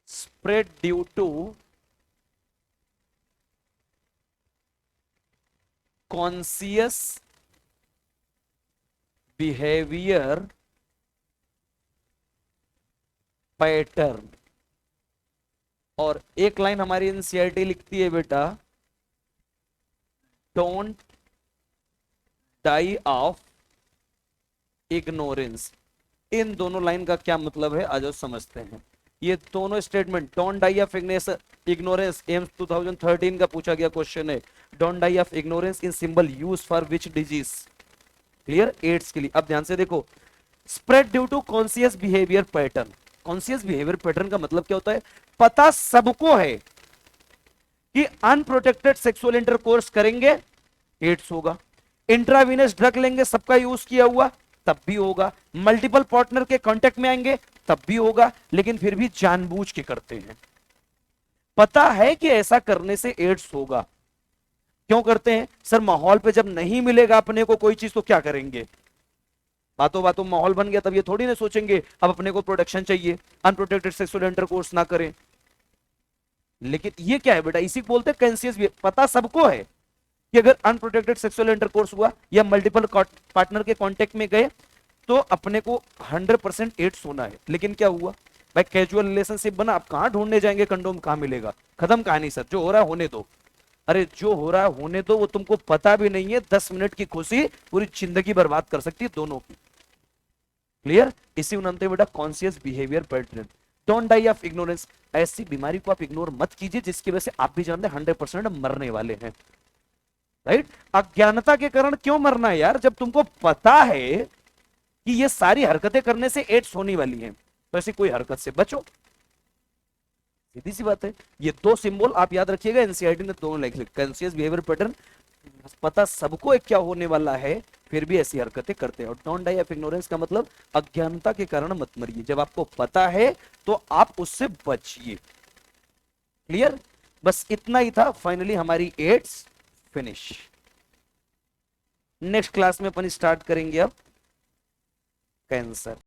spread due to conscious behavior pattern। और एक लाइन हमारी एनसीईआरटी लिखती है बेटा, डोंट डाई ऑफ इग्नोरेंस। इन दोनों लाइन का क्या मतलब है आज समझते हैं। ये दोनों statement, don't die of ignorance, AIIMS 2013 का पूछा गया क्वेश्चन है। Don't die of ignorance in symbol use for which disease? Clear? AIDS के लिए। अब ध्यान से देखो, spread due to conscious behaviour pattern. Conscious behaviour pattern का मतलब क्या होता है? पता सबको है कि अनप्रोटेक्टेड सेक्सुअल इंटरकोर्स करेंगे एड्स होगा, इंट्रावीनस ड्रग लेंगे सबका यूज किया हुआ तब भी होगा, मल्टीपल पार्टनर के कांटेक्ट में आएंगे तब भी होगा, लेकिन फिर भी जानबूझ के करते हैं। पता है कि ऐसा करने से एड्स होगा, क्यों करते हैं? सर माहौल पे जब नहीं मिलेगा अपने को कोई चीज तो क्या करेंगे? बातों बातों माहौल बन गया, तब ये थोड़ी ना सोचेंगे अब अपने को प्रोटेक्शन चाहिए, अनप्रोटेक्टेड सेक्सुअल इंटरकोर्स ना करें। लेकिन ये क्या है बेटा, इसी को बोलते हैं कॉन्शियस। पता सबको है कि अगर अनप्रोटेक्टेड सेक्सुअल इंटरकोर्स हुआ या मल्टीपल पार्टनर के कांटेक्ट में गए तो अपने को 100% एड्स होना है। लेकिन क्या हुआ भाई, कैजुअल रिलेशनशिप बना, आप कहां ढूंढने जाएंगे कंडोम, कहां मिलेगा? खत्म कहानी सर, जो हो रहा है होने दो। अरे जो हो रहा है होने दो, वो तुमको पता भी नहीं है, 10 मिनट की खुशी पूरी जिंदगी बर्बाद कर सकती है दोनों की। क्लियर? इसी उन्नते बेटा conscious behaviour pattern. Don't die of ignorance, ऐसी बीमारी को आप इग्नोर मत कीजिए जिसकी वजह से आप भी जानते हैं 100% मरने वाले हैं। राइट? अज्ञानता के कारण क्यों मरना है यार, जब तुमको पता है कि ये सारी हरकतें करने से एड्स होने वाली हैं, तो ऐसी कोई हरकत से बचो। सीधी सी बात है। ये 2 सिंबल आप याद रखिएगा, एनसीईआरटी ने दोनों लिखे, कॉन्शियस बिहेवियर पैटर्न, पता सबको एक क्या होने वाला है फिर भी ऐसी हरकतें करते हैं। और डोंट डाई ऑफ इग्नोरेंस का मतलब अज्ञानता के कारण मत मरिए, जब आपको पता है तो आप उससे बचिए। क्लियर? बस इतना ही था, फाइनली हमारी एड्स फिनिश। नेक्स्ट क्लास में अपन स्टार्ट करेंगे अब कैंसर।